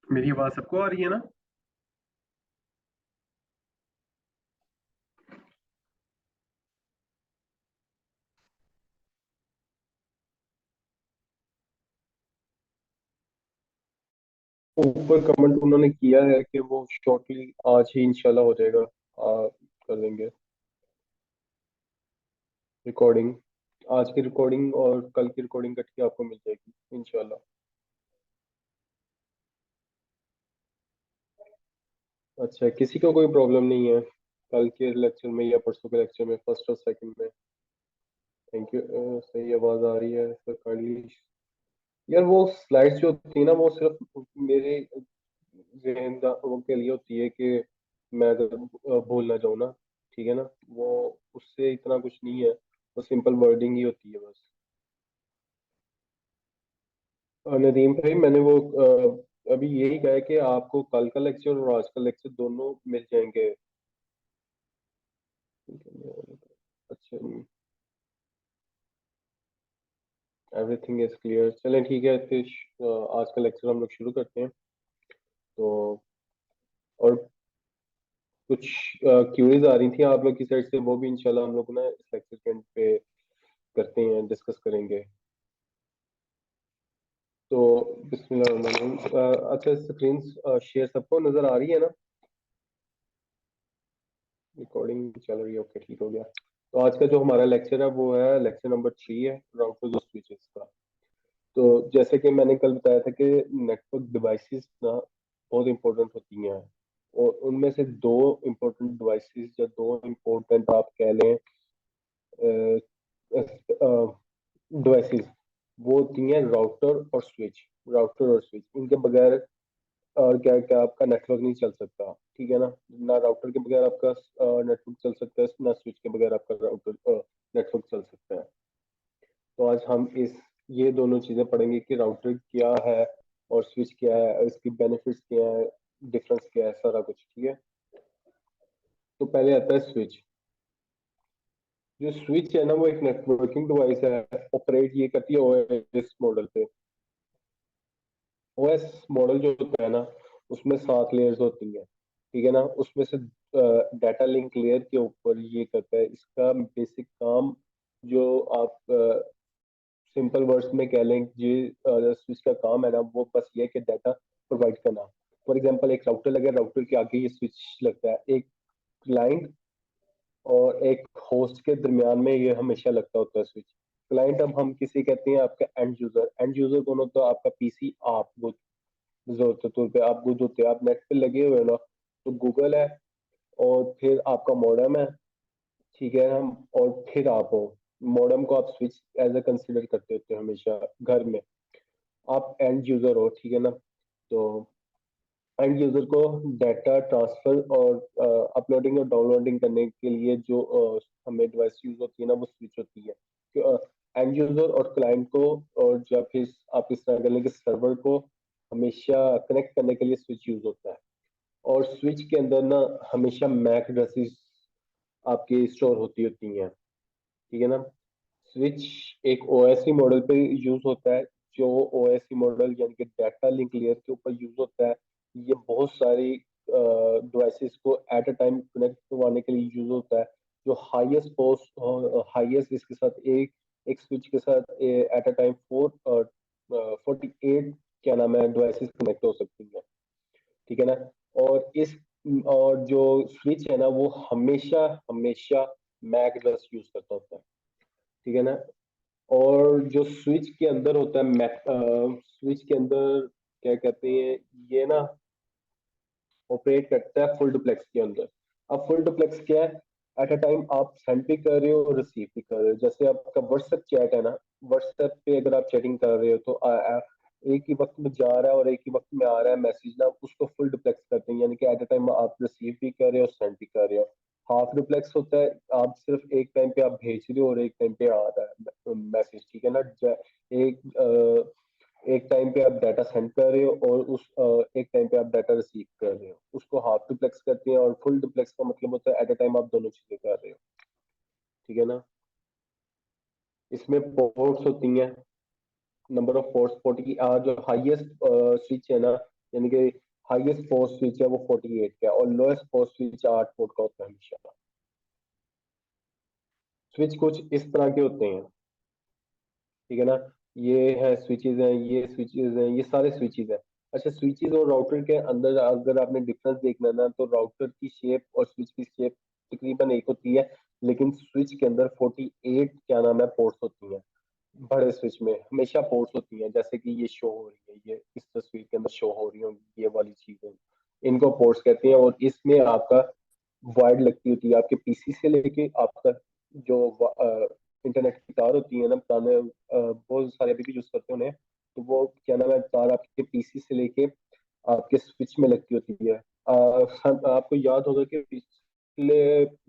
मेरी आवाज सबको आ रही है ना? ऊपर कमेंट उन्होंने किया है कि वो शॉर्टली आज ही इंशाल्लाह हो जाएगा। कर देंगे रिकॉर्डिंग। आज की रिकॉर्डिंग और कल की रिकॉर्डिंग इकट्ठी के आपको मिल जाएगी इंशाल्लाह। अच्छा, किसी को कोई प्रॉब्लम नहीं है कल के लेक्चर में या परसों के लेक्चर में, फर्स्ट और सेकंड में? Thank you. सही आवाज आ रही है सर काइंडली। यार वो स्लाइड्स जो होती है ना, वो सिर्फ मेरे जहन वो के लिए होती है कि मैं अगर भूल ना जाऊँ ना। ठीक है ना। वो उससे इतना कुछ नहीं है, वो सिंपल वर्डिंग ही होती है बस। नदीम भाई, मैंने वो अभी यही कहा है कि आपको कल का लेक्चर और आज का लेक्चर दोनों मिल जाएंगे। अच्छा, एवरीथिंग इज क्लियर। चलें ठीक है फिर। आज का लेक्चर हम लोग शुरू करते हैं। तो और कुछ क्यूरीज आ रही थी आप लोग की साइड से, वो भी इंशाल्लाह हम लोग ना इस लेक्चर के एंड पे करते हैं, डिस्कस करेंगे। तो बिस्मिल्लाह। अच्छा, स्क्रीन शेयर सबको नजर आ रही है ना? रिकॉर्डिंग चल रही है, ओके ठीक हो गया। तो आज का जो हमारा लेक्चर है वो है लेक्चर नंबर 3 है, राउटर्स और स्विचेस का। तो जैसे कि मैंने कल बताया था कि नेटवर्क डिवाइसेस ना बहुत इंपॉर्टेंट होती हैं। और उनमें से दो इंपॉर्टेंट डिवाइसेस या दो इंपॉर्टेंट आप कह लें डिवाइसेस, वो होती हैं राउटर और स्विच। राउटर और स्विच, इनके बगैर और क्या क्या आपका नेटवर्क नहीं चल सकता। ठीक है ना। ना राउटर के बगैर आपका नेटवर्क चल सकता है, ना स्विच के बगैर आपका राउटर नेटवर्क चल सकता है। तो आज हम इस ये दोनों चीजें पढ़ेंगे कि राउटर क्या है और स्विच क्या है, इसकी बेनिफिट्स क्या है, डिफरेंस क्या है, सारा कुछ। ठीक है। तो पहले आता है स्विच। जो स्विच है ना, वो एक नेटवर्किंग डिवाइस है, ऑपरेट ये करती है ओएस मॉडल पे। ओएस मॉडल जो होता है ना, उसमें 7 लेयर्स होती हैं। ठीक है ना। उसमें से डाटा लिंक लेयर के ऊपर ये करता है, इसका बेसिक काम जो आप सिंपल वर्ड्स में कह लें, ये स्विच का काम है ना, वो बस ये है कि डाटा प्रोवाइड करना। फॉर एग्जांपल, एक राउटर लगे, राउटर के आगे ये स्विच लगता है। एक क्लाइंट और एक होस्ट के दरमियान में ये हमेशा लगता होता है स्विच। क्लाइंट अब हम किसी कहते हैं आपका एंड यूजर। एंड यूजर कौन होता है? आपका पीसी। आप वो जरूरत के तौर पे आप गुड होते हैं, आप नेट पे लगे हुए हो ना, तो गूगल है और फिर आपका मॉडेम है। ठीक है। हम और फिर आप हो। मॉडेम को आप स्विच एज ए कंसिडर करते होते हैं हमेशा घर में। आप एंड यूजर हो। ठीक है ना। तो एंड यूजर को डाटा ट्रांसफर और अपलोडिंग और डाउनलोडिंग करने के लिए जो हमें डिवाइस यूज होती है ना, वो स्विच होती है। एंड यूजर और क्लाइंट को, और या फिर आप इस तरह कर लें कि सर्वर को हमेशा कनेक्ट करने के लिए स्विच यूज होता है। और स्विच के अंदर ना हमेशा मैक एड्रेसेस आपकी स्टोर होती होती हैं। ठीक है ना। स्विच एक ओएससी मॉडल पे यूज होता है। जो ओएससी मॉडल यानी कि डाटा लिंक लेयर के ऊपर यूज होता है। ये बहुत सारी डिवाइसेस को एट अ टाइम कनेक्ट करवाने के लिए यूज होता है। जो हाईएस्ट पोस्ट हाईएस्ट इसके साथ एक एक स्विच के साथ एट अ टाइम 48 क्या नाम है डिवाइसेस कनेक्ट हो सकती हैं। ठीक है ना। और इस और जो स्विच है ना, वो हमेशा हमेशा मैक एड्रेस यूज करता होता है। ठीक है ना। और जो स्विच के अंदर होता है मैक स्विच के अंदर क्या कहते हैं, ये ना ऑपरेट करता है फुल डुप्लेक्स के अंदर। अब फुल डुप्लेक्स क्या है? एट अ टाइम आप सेंड भी कर रहे हो और रिसीव भी कर रहे हो। जैसे आपका व्हाट्सएप चैट है ना, व्हाट्सएप पे अगर आप चैटिंग कर रहे हो तो एक ही वक्त में जा रहा है और एक ही वक्त में आ रहा है मैसेज ना, उसको फुल डुप्लेक्स करते हैं। यानी कि एट अ टाइम आप रिसीव भी कर रहे हो, सेंड भी कर रहे हो। हाफ डुप्लेक्स होता है, आप सिर्फ एक टाइम पे आप भेज रहे हो और एक टाइम पे आ रहा है मैसेज। ठीक है ना। एक एक टाइम पे आप डाटा सेंड कर रहे हो और एक टाइम पे आप डाटा रिसीव कर रहे हो, उसको हाफ डुप्लेक्स करते हैं। और फुल डुप्लेक्स का मतलब होता है एट अ टाइम आप दोनों चीजें कर रहे हो। ठीक है ना। इसमें पोर्ट्स होती हैं, नंबर ऑफ पोर्ट्स। पोर्ट की जो हाईएस्ट स्विच है ना, यानी कि हाईएस्ट पोर्ट स्विच है वो 48 का है, और लोएस्ट पोर्ट स्विच 8 पोर्ट का होता है हमेशा। स्विच कुछ इस तरह के होते हैं, ठीक है ना। ये है स्विचेस हैं, ये स्विचेस हैं, ये सारे स्विचेस हैं। अच्छा, स्विचेस और राउटर के अंदर अगर आपने डिफरेंस देखना है ना, तो राउटर की शेप और स्विच की शेप तकरीबन एक होती है, लेकिन स्विच के अंदर 48 क्या नाम है पोर्ट्स होती हैं। बड़े स्विच में हमेशा पोर्ट्स होती हैं, जैसे कि ये शो हो रही है, ये इस तस्वीर के अंदर शो हो रही होंगी ये वाली चीजें, इनको पोर्ट्स कहते हैं। और इसमें आपका वायर्ड लगती होती है आपके पीसी से लेके आपका जो इंटरनेट की तार होती है ना, पुराने बहुत सारे अभी भी यूज करते हैं उन्हें, तो वो क्या नाम है तार आपके पीसी से लेके आपके स्विच में लगती होती है। आपको याद होगा कि पिछले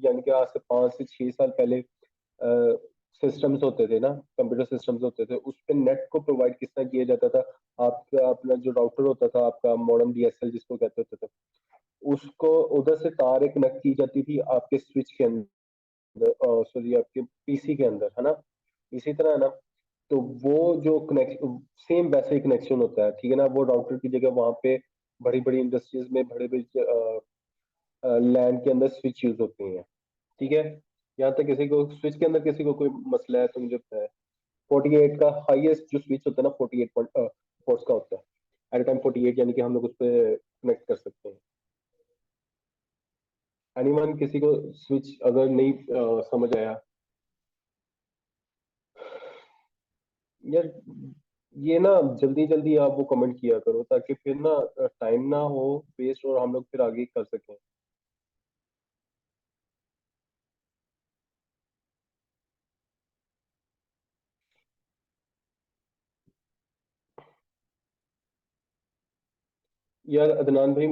यानी कि आज से 5 से 6 साल पहले सिस्टम्स होते थे ना, कंप्यूटर सिस्टम्स होते थे, उस पे नेट को प्रोवाइड किस तरह किया जाता था। आपका अपना जो राउटर होता था, आपका मॉडेम डीएसएल जिसको कहते होते थे, उसको उधर से तारें कनेक्ट की जाती थी आपके स्विच के अंदर, सॉरी आपके पीसी के अंदर, है ना। इसी तरह है ना, तो वो जो कनेक्शन सेम वैसे ही कनेक्शन होता है, ठीक है ना। वो राउटर की जगह वहां पे बड़ी बड़ी इंडस्ट्रीज में बड़े बड़े लैंड के अंदर स्विच यूज होते हैं, ठीक है। यहाँ तक किसी को स्विच के अंदर किसी को कोई मसला है तो मुझे बताया। 48 का हाईएस्ट जो स्विच होता है ना 48 पोर्ट्स का होता है एट टाइम 48, यानी कि हम लोग उस पर कनेक्ट कर सकते हैं। एनीवन किसी को स्विच अगर नहीं समझ आया यार, ये ना जल्दी जल्दी आप वो कमेंट किया करो ताकि फिर ना टाइम ना हो वेस्ट और हम लोग फिर आगे कर सकें। यार अदनान भाई,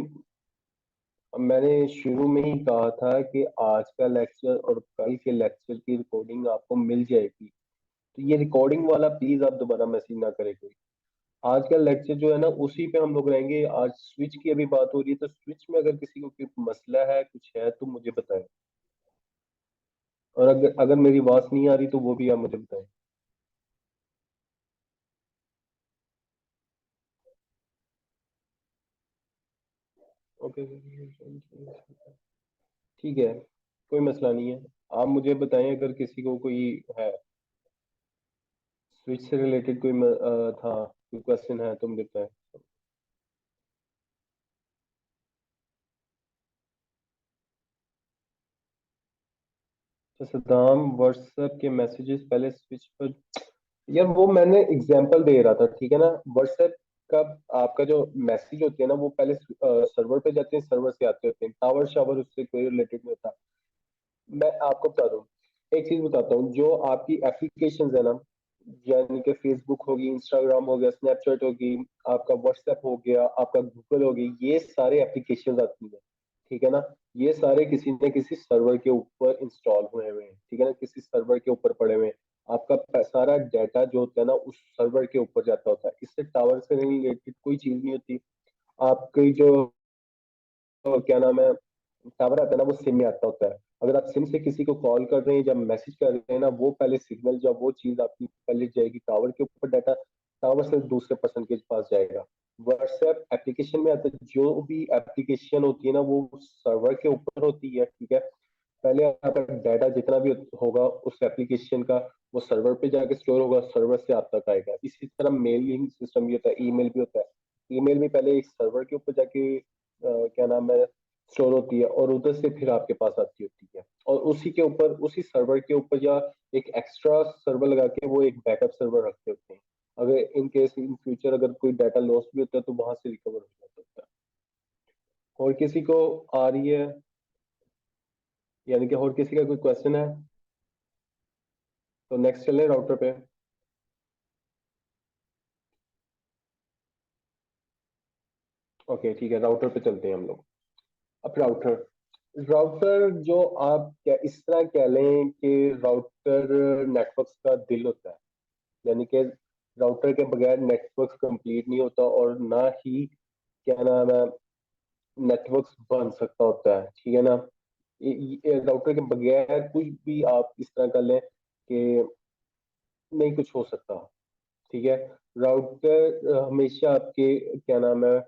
मैंने शुरू में ही कहा था कि आज का लेक्चर और कल के लेक्चर की रिकॉर्डिंग आपको मिल जाएगी, तो ये रिकॉर्डिंग वाला प्लीज आप दोबारा मैसेज ना करें कोई। आज का लेक्चर जो है ना उसी पे हम लोग रहेंगे। आज स्विच की अभी बात हो रही है, तो स्विच में अगर किसी को कोई मसला है कुछ है तो मुझे बताएं, और अगर अगर मेरी आवाज नहीं आ रही तो वो भी आप मुझे बताएं। ओके, ठीक है, कोई मसला नहीं है। आप मुझे बताएं अगर किसी को कोई है स्विच से रिलेटेड कोई था कोई क्वेश्चन है तो मुझे बताएं। तो सदाम व्हाट्सएप के मैसेजेस पहले स्विच पर, यार वो मैंने एग्जांपल दे रहा था, ठीक है ना। व्हाट्सएप का आपका जो मैसेज होते हैं ना वो पहले सर्वर पे जाते हैं, सर्वर से आते होते हैं, टावर शावर उससे कोई रिलेटेड नहीं होता। मैं आपको बता दूं, एक चीज बताता हूँ, जो आपकी एप्लीकेशन है ना, यानी कि फेसबुक होगी, इंस्टाग्राम हो गया, स्नैपचैट होगी, आपका व्हाट्सएप हो गया, आपका गूगल होगी, ये सारे एप्लीकेशन आती है, ठीक है ना। ये सारे किसी न किसी सर्वर के ऊपर इंस्टॉल हुए हुए हैं, ठीक है ना, किसी सर्वर के ऊपर पड़े हुए हैं। आपका सारा डाटा जो होता है ना उस सर्वर के ऊपर जाता होता है, इससे टावर से रिलेटेड कोई चीज नहीं होती। आपकी जो क्या नाम है टावर आता है ना वो सिम में आता होता है। अगर आप सिम से किसी को कॉल कर रहे हैं जब मैसेज कर रहे हैं ना, वो पहले सिग्नल जब वो चीज आपकी पहले जाएगी टावर के ऊपर, डाटा टावर से दूसरे पर्सन के पास जाएगा। व्हाट्सएप एप्लीकेशन में आता है, जो भी एप्लीकेशन होती है ना वो सर्वर के ऊपर होती है, ठीक है। पहले आपका डाटा जितना भी होगा उस एप्लीकेशन का वो सर्वर पे जाके स्टोर होगा, सर्वर से आप तक आएगा। इसी तरह मेलिंग सिस्टम भी होता है, ईमेल भी होता है। ईमेल भी पहले एक सर्वर के ऊपर जाके क्या नाम है स्टोर होती है, और उधर से फिर आपके पास आती होती है, और उसी के ऊपर उसी सर्वर के ऊपर या एक एक्स्ट्रा सर्वर लगा के वो एक बैकअप सर्वर रखते होते हैं। अगर इन केस इन फ्यूचर अगर कोई डाटा लॉस भी होता है तो वहां से रिकवर हो जाता होता है। और किसी को आ रही है, यानी कि और किसी का कोई क्वेश्चन है तो नेक्स्ट चले राउटर पे। ओके ठीक है, राउटर पे चलते हैं हम लोग। अब राउटर, राउटर जो आप क्या इस तरह कह लें कि राउटर नेटवर्क का दिल होता है, यानी कि राउटर के बगैर नेटवर्क कंप्लीट नहीं होता, और ना ही क्या नाम है नेटवर्क बन सकता होता है, ठीक है ना। राउटर के बगैर कुछ भी आप इस तरह कर लें कि नहीं कुछ हो सकता, ठीक है। राउटर हमेशा आपके क्या नाम है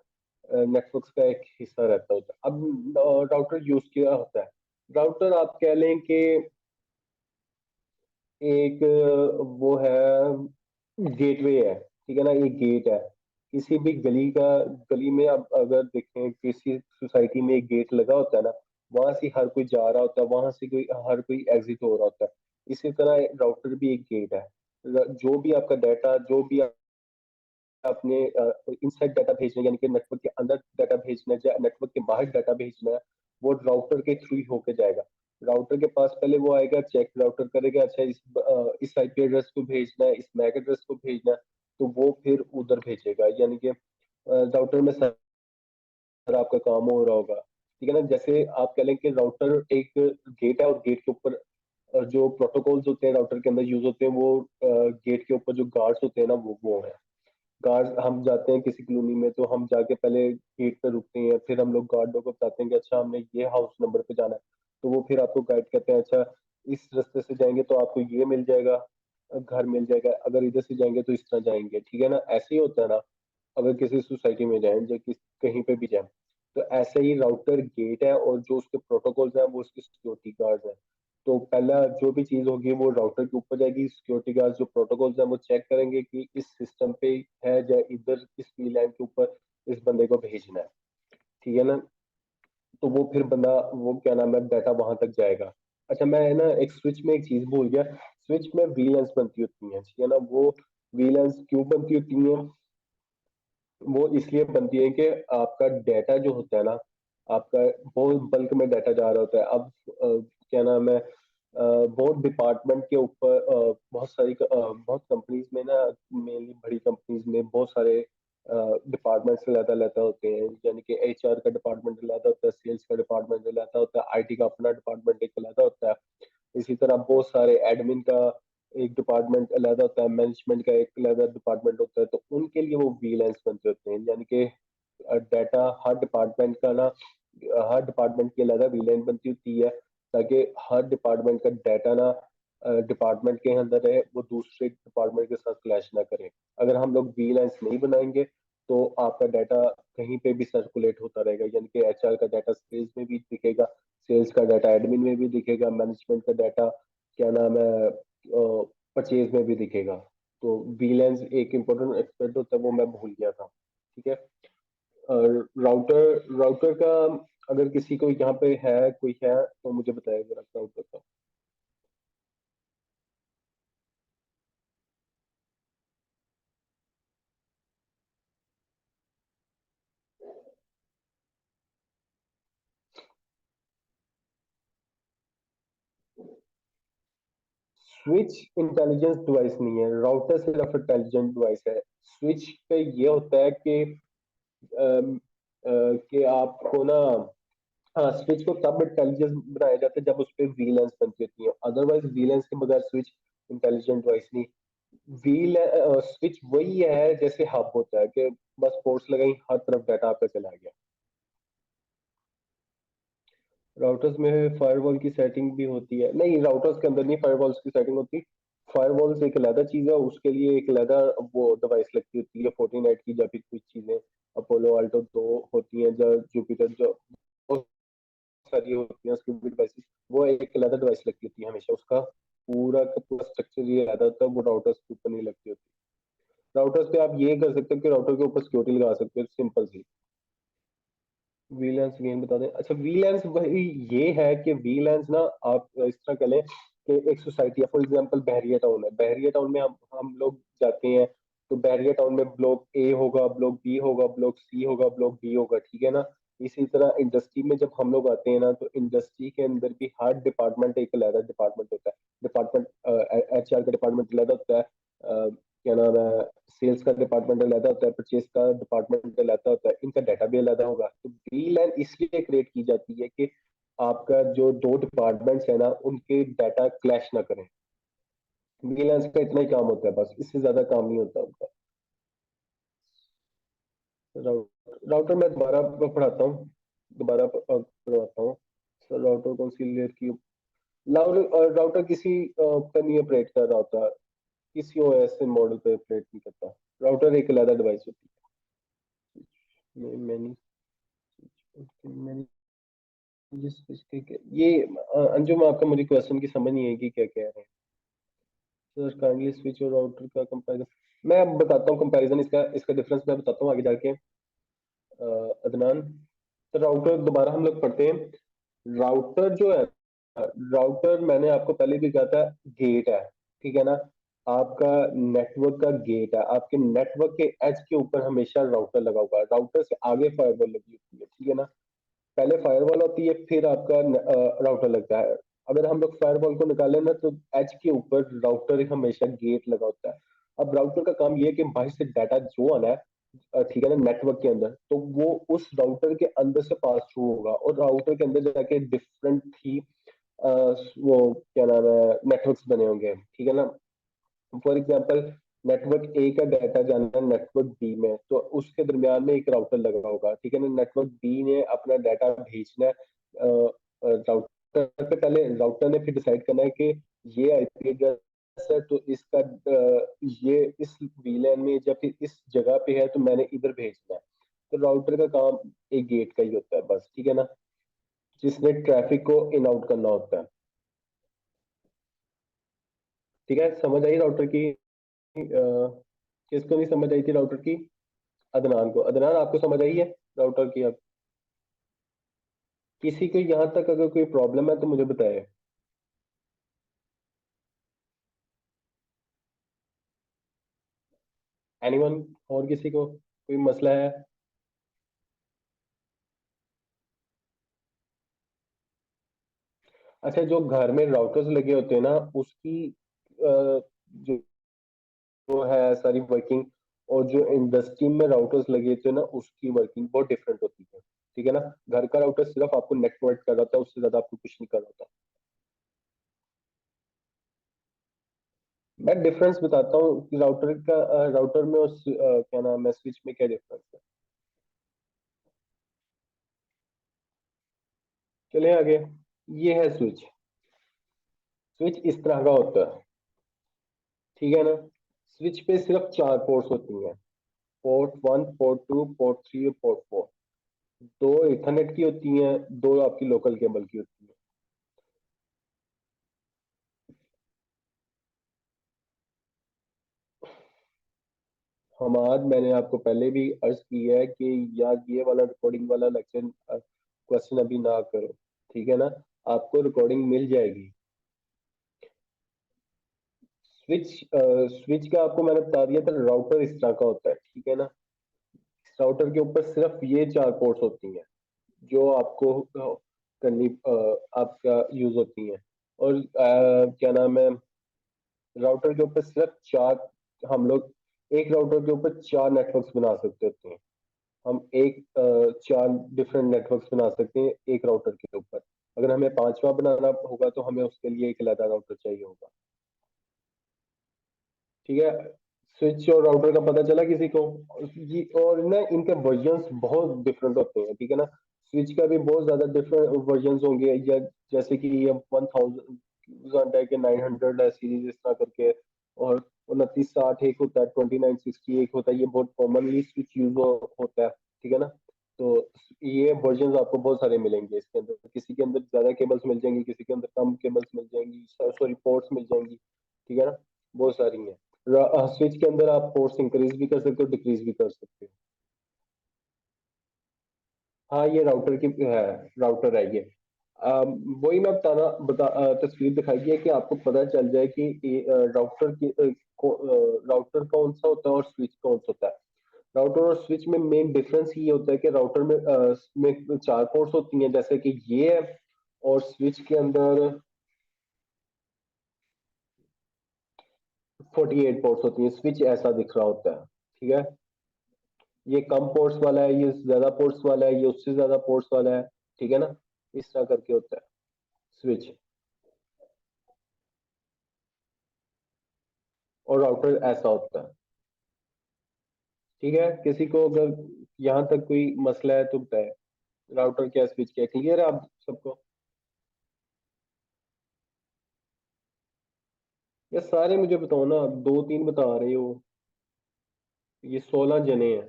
नेटवर्क्स का एक हिस्सा रहता होता है। अब राउटर यूज किया होता है, राउटर आप कह लें कि एक वो है, गेटवे है, ठीक है ना, एक गेट है। किसी भी गली में आप अगर देखें, किसी सोसाइटी में एक गेट लगा होता है ना, वहां से हर कोई जा रहा होता है, वहां से कोई हर कोई एग्जिट हो रहा होता है। इसी तरह राउटर भी एक गेट है। जो भी आपका डाटा, जो भी आपने इनसाइड डाटा भेजना है, यानी कि नेटवर्क के अंदर डाटा भेजना है या नेटवर्क के बाहर डाटा भेजना है, वो राउटर के थ्रू ही होके जाएगा। राउटर के पास पहले वो आएगा, चेक राउटर करेगा, अच्छा इस आईपी एड्रेस को भेजना है, इस मैक एड्रेस को भेजना है, तो वो फिर उधर भेजेगा। यानी कि राउटर में सारा आपका काम हो रहा होगा, ठीक है ना। जैसे आप कह लें कि राउटर एक गेट है, और गेट के ऊपर जो प्रोटोकॉल्स होते हैं राउटर के अंदर यूज होते हैं, वो गेट के ऊपर जो गार्ड्स होते हैं ना, वो है गार्ड। हम जाते हैं किसी कॉलोनी में, तो हम जाके पहले गेट पे रुकते हैं, फिर हम लोग गार्डों को बताते हैं कि अच्छा हमने ये हाउस नंबर पे जाना है, तो वो फिर आपको गाइड करते हैं, अच्छा इस रास्ते से जाएंगे तो आपको ये मिल जाएगा, घर मिल जाएगा, अगर इधर से जाएंगे तो इस तरह जाएंगे, ठीक है ना। ऐसे ही होता है ना, अगर किसी सोसाइटी में जाएं या कहीं पे भी जाएं, तो ऐसे ही राउटर गेट है, और जो उसके प्रोटोकॉल्स हैं वो उसके सिक्योरिटी गार्ड हैं। तो पहला जो भी चीज होगी वो राउटर के ऊपर जाएगी, सिक्योरिटी गार्ड जो प्रोटोकॉल्स हैं वो चेक करेंगे कि इस सिस्टम पे है या इधर इस वीलैन के ऊपर इस बंदे को भेजना है, ठीक है ना। तो वो फिर बंदा, वो क्या नाम है, डाटा वहां तक जाएगा। अच्छा, मैं ना एक स्विच में एक चीज भूल गया। स्विच में वीलैंस बनती होती हैं, ठीक है ना। वो वीलैंस क्यों बनती होती हैं? वो इसलिए बनती है कि आपका डाटा जो होता है ना, आपका बहुत बल्क में डाटा जा रहा होता है। अब क्या नाम है, बहुत डिपार्टमेंट के ऊपर बहुत कंपनीज में ना, मेनली बड़ी कंपनीज में बहुत सारे डिपार्टमेंट्स अलग अलग होते हैं। यानी कि एचआर का डिपार्टमेंट अलग होता है, सेल्स का डिपार्टमेंट अलग होता है, आईटी का अपना डिपार्टमेंट एक अलग होता है। इसी तरह बहुत सारे एडमिन का एक डिपार्टमेंट अलग होता है, मैनेजमेंट का एक अलग डिपार्टमेंट होता है। तो उनके लिए वो वीलांस बनते होते हैं, यानी कि डाटा हर डिपार्टमेंट का ना, हर डिपार्टमेंट की अलग वीलान बनती होती है, ताकि हर डिपार्टमेंट का डाटा ना डिपार्टमेंट के अंदर रहे, वो दूसरे डिपार्टमेंट के साथ क्लैश ना करे। अगर हम लोग वीलांस नहीं बनाएंगे, तो आपका डाटा कहीं पे भी सर्कुलेट होता रहेगा, यानी कि एचआर का डाटा सेल्स में भी दिखेगा, सेल्स का डाटा एडमिन में भी दिखेगा, मैनेजमेंट का डाटा क्या नाम है परचेज में भी दिखेगा। तो वीलेंस एक इम्पोर्टेंट एक्सपेक्ट होता है, वो मैं भूल गया था, ठीक है। राउटर राउटर का अगर किसी को यहाँ पे है, कोई है तो मुझे बताया जरा राउटर का। स्विच इंटेलिजेंस डिवाइस नहीं है, राउटर सिर्फ इंटेलिजेंट डिवाइस है। स्विच पे ये होता है कि आपको ना, हाँ, स्विच को तब इंटेलिजेंस बनाया जाता है जब उस पर वीलेंस बनती होती है, अदरवाइज वीलेंस के बगैर स्विच इंटेलिजेंट डिवाइस नहीं। व्हील स्विच वही है जैसे हब होता है, कि बस पोर्ट्स लगाई, हर तरफ डाटा आपका चला गया। राउटर्स में फायरवॉल की सेटिंग भी होती है? नहीं, राउटर्स के अंदर नहीं फायरवॉल्स की सेटिंग होती। फायरवॉल्स एक अलग चीज है, उसके लिए एक अलग वो डिवाइस लगती होती है, 49 की, जब भी कुछ चीजें अपोलो अल्टो 2 होती हैं, जो जुपिटर, जो बहुत सारी होती हैं उसकी भी डिवाइसेस, वो एक अलग डिवाइस लगती होती है हमेशा। उसका पूरा का पूरा स्ट्रक्चर ये रहता होता है, वो राउटर्स के ऊपर नहीं लगती होती। राउटर्स पे आप ये कर सकते हो कि राउटर के ऊपर सिक्योरिटी लगा सकते हो, सिंपल सी। वीलेंस गेम बता दें? अच्छा, वीलेंस वही ये है कि वीलेंस ना, आप इस तरह कह लें कि एक सोसाइटी है, फॉर एग्जांपल बहरिया टाउन है। बहरिया टाउन में हम लोग जाते हैं, तो बहरिया टाउन में ब्लॉक ए होगा, ब्लॉक बी होगा, ब्लॉक सी होगा, ब्लॉक डी होगा, ठीक है ना। इसी तरह इंडस्ट्री में जब हम लोग आते हैं ना, तो इंडस्ट्री के अंदर भी हर डिपार्टमेंट एक अलग डिपार्टमेंट होता है। डिपार्टमेंट एचआर का डिपार्टमेंट अलग होता है, क्या नाम है, सेल्स का डिपार्टमेंट अलग होता है, परचेज का डिपार्टमेंट अलग होता है, इनका डाटा भी अलग होगा। तो बी लाइन इसलिए क्रिएट की जाती है कि आपका जो दो डिपार्टमेंट्स है ना, उनके डाटा क्लैश ना करें। बी लाइन का इतना ही काम होता है, बस इससे ज्यादा काम नहीं होता उनका। राउटर मैं दोबारा पढ़ाता हूँ, दोबारा पढ़ाता हूँ। सर, राउटर कौन सी लेयर की? राउटर किसी पर नहीं ऑपरेट कर रहा होता, किसी ओएस मॉडल पे ऑपरेट नहीं करता। राउटर एक अलग डिवाइस होती है। मैंने मैंने ये अंजुम, आपका मुझे क्वेश्चन की समझ नहीं है कि क्या कह रहे हैं। सर काइंडली स्विच और राउटर का कंपैरिजन मैं बताता हूँ। कंपैरिजन इसका इसका डिफरेंस मैं बताता हूँ आगे जाके। अदनान, तो राउटर दोबारा हम लोग पढ़ते हैं। राउटर जो है, राउटर मैंने आपको पहले भी कहा था, गेट है, ठीक है ना। आपका नेटवर्क का गेट है, आपके नेटवर्क के एज के ऊपर हमेशा राउटर लगा हुआ है, राउटर से आगे फायरवॉल लगी होती है, ठीक है ना। पहले फायरवॉल होती है, फिर आपका राउटर लगता है। अगर हम लोग फायरवॉल को निकालें ना, तो एज के ऊपर राउटर हमेशा गेट लगा होता है। अब राउटर का काम ये है कि बाहर से डाटा जो आना है, ठीक है ना, नेटवर्क के अंदर, तो वो उस राउटर के अंदर से पास थ्रू होगा, और राउटर के अंदर जाके डिफरेंट ही वो क्या नाम है, नेटवर्क्स बने होंगे, ठीक है ना। फॉर एग्जांपल, नेटवर्क ए का डाटा जाना है नेटवर्क बी में, तो उसके दरमियान में एक राउटर लगा होगा, ठीक है ना। नेटवर्क बी ने अपना डाटा भेजना है राउटर पे, पहले राउटर ने फिर डिसाइड करना है कि ये आईपी एड्रेस है, तो इसका ये इस वीलैन में या फिर इस जगह पे है, तो मैंने इधर भेजना है। तो राउटर का काम एक गेट का ही होता है बस, ठीक है ना, जिसने ट्रैफिक को इन आउट करना होता है। ठीक है, समझ आई राउटर की? किसको नहीं समझ आई थी राउटर की? अदनान को। अदनान, आपको समझ आई है राउटर की अब? किसी को यहाँ तक अगर कोई प्रॉब्लम है तो मुझे बताए। एनीवन? और किसी को कोई मसला है? अच्छा, जो घर में राउटर्स लगे होते हैं ना, उसकी जो जो है सारी वर्किंग, और जो इंडस्ट्री में राउटर्स लगे होते हैं ना, उसकी वर्किंग बहुत डिफरेंट होती है, ठीक है ना। घर का राउटर सिर्फ आपको नेट प्रोवाइड कर रहा होता है, उससे ज्यादा आपको कुछ नहीं कर रहा होता। मैं डिफरेंस बताता हूँ कि राउटर का राउटर में और क्या नाम है, स्विच में क्या डिफरेंस है। चलिए आगे। ये है स्विच। स्विच इस तरह का होता है, ठीक है ना। स्विच पे सिर्फ चार पोर्ट्स होती हैं, port one, port two, port three और पोर्ट फोर। दो इथरनेट की होती हैं, दो आपकी लोकल केबल की होती है। हमाद, मैंने आपको पहले भी अर्ज किया है कि यार ये वाला रिकॉर्डिंग वाला लेक्चर क्वेश्चन अभी ना करो, ठीक है ना। आपको रिकॉर्डिंग मिल जाएगी। स्विच स्विच का आपको मैंने बता दिया था, राउटर इस तरह का होता है, ठीक है ना। राउटर के ऊपर सिर्फ ये चार पोर्ट्स होती हैं, जो आपको करनी आपका यूज होती हैं। और क्या नाम है, राउटर के ऊपर सिर्फ चार, हम लोग एक राउटर के ऊपर चार नेटवर्क्स बना सकते होते हैं। हम एक चार डिफरेंट नेटवर्क्स बना सकते हैं एक राउटर के ऊपर। अगर हमें पांचवा बनाना होगा तो हमें उसके लिए एक अलग राउटर चाहिए होगा, ठीक है। स्विच और राउटर का पता चला किसी को? ये और ना, इनके वर्जन्स बहुत डिफरेंट होते हैं, ठीक है ना। स्विच का भी बहुत ज्यादा डिफरेंट वर्जन्स होंगे, या जैसे कि ये 1000 है कि 900 है सीरीज, इस तरह करके। और 2960 एक होता है, 2960 एक होता है, ये बहुत कॉमनली स्विच यूज होता है, ठीक है ना। तो ये वर्जन्स आपको बहुत सारे मिलेंगे इसके अंदर, किसी के अंदर ज्यादा केबल्स मिल जाएंगी, किसी के अंदर कम केबल्स मिल जाएंगी, सॉरी पोर्ट्स मिल जाएंगी, ठीक है ना। बहुत सारी हैं। स्विच के अंदर आप पोर्ट्स इंक्रीज भी कर सकते हो, डिक्रीज भी कर सकते हो। हाँ, ये राउटर की है, राउटर है ये। वही मैं तस्वीर दिखाई है कि आपको पता चल जाए कि राउटर की राउटर कौन सा होता है और स्विच कौन सा होता है। राउटर और स्विच में मेन डिफरेंस ये होता है कि राउटर में चार पोर्ट्स होती हैं जैसे कि ये है, और स्विच के अंदर 48 पोर्ट्स होती हैं। स्विच ऐसा दिख रहा होता है, ठीक है। ये कम पोर्ट्स वाला है, ये ज्यादा पोर्ट्स वाला है, ये उससे ज्यादा पोर्ट्स वाला है, ठीक है ना। इस तरह करके होता है स्विच। और राउटर ऐसा होता है, ठीक है। किसी को अगर यहाँ तक कोई मसला है तो बताए। राउटर क्या, स्विच क्या, क्लियर है आप सबको? ये सारे मुझे बताओ ना, दो तीन बता रहे हो, ये 16 जने हैं।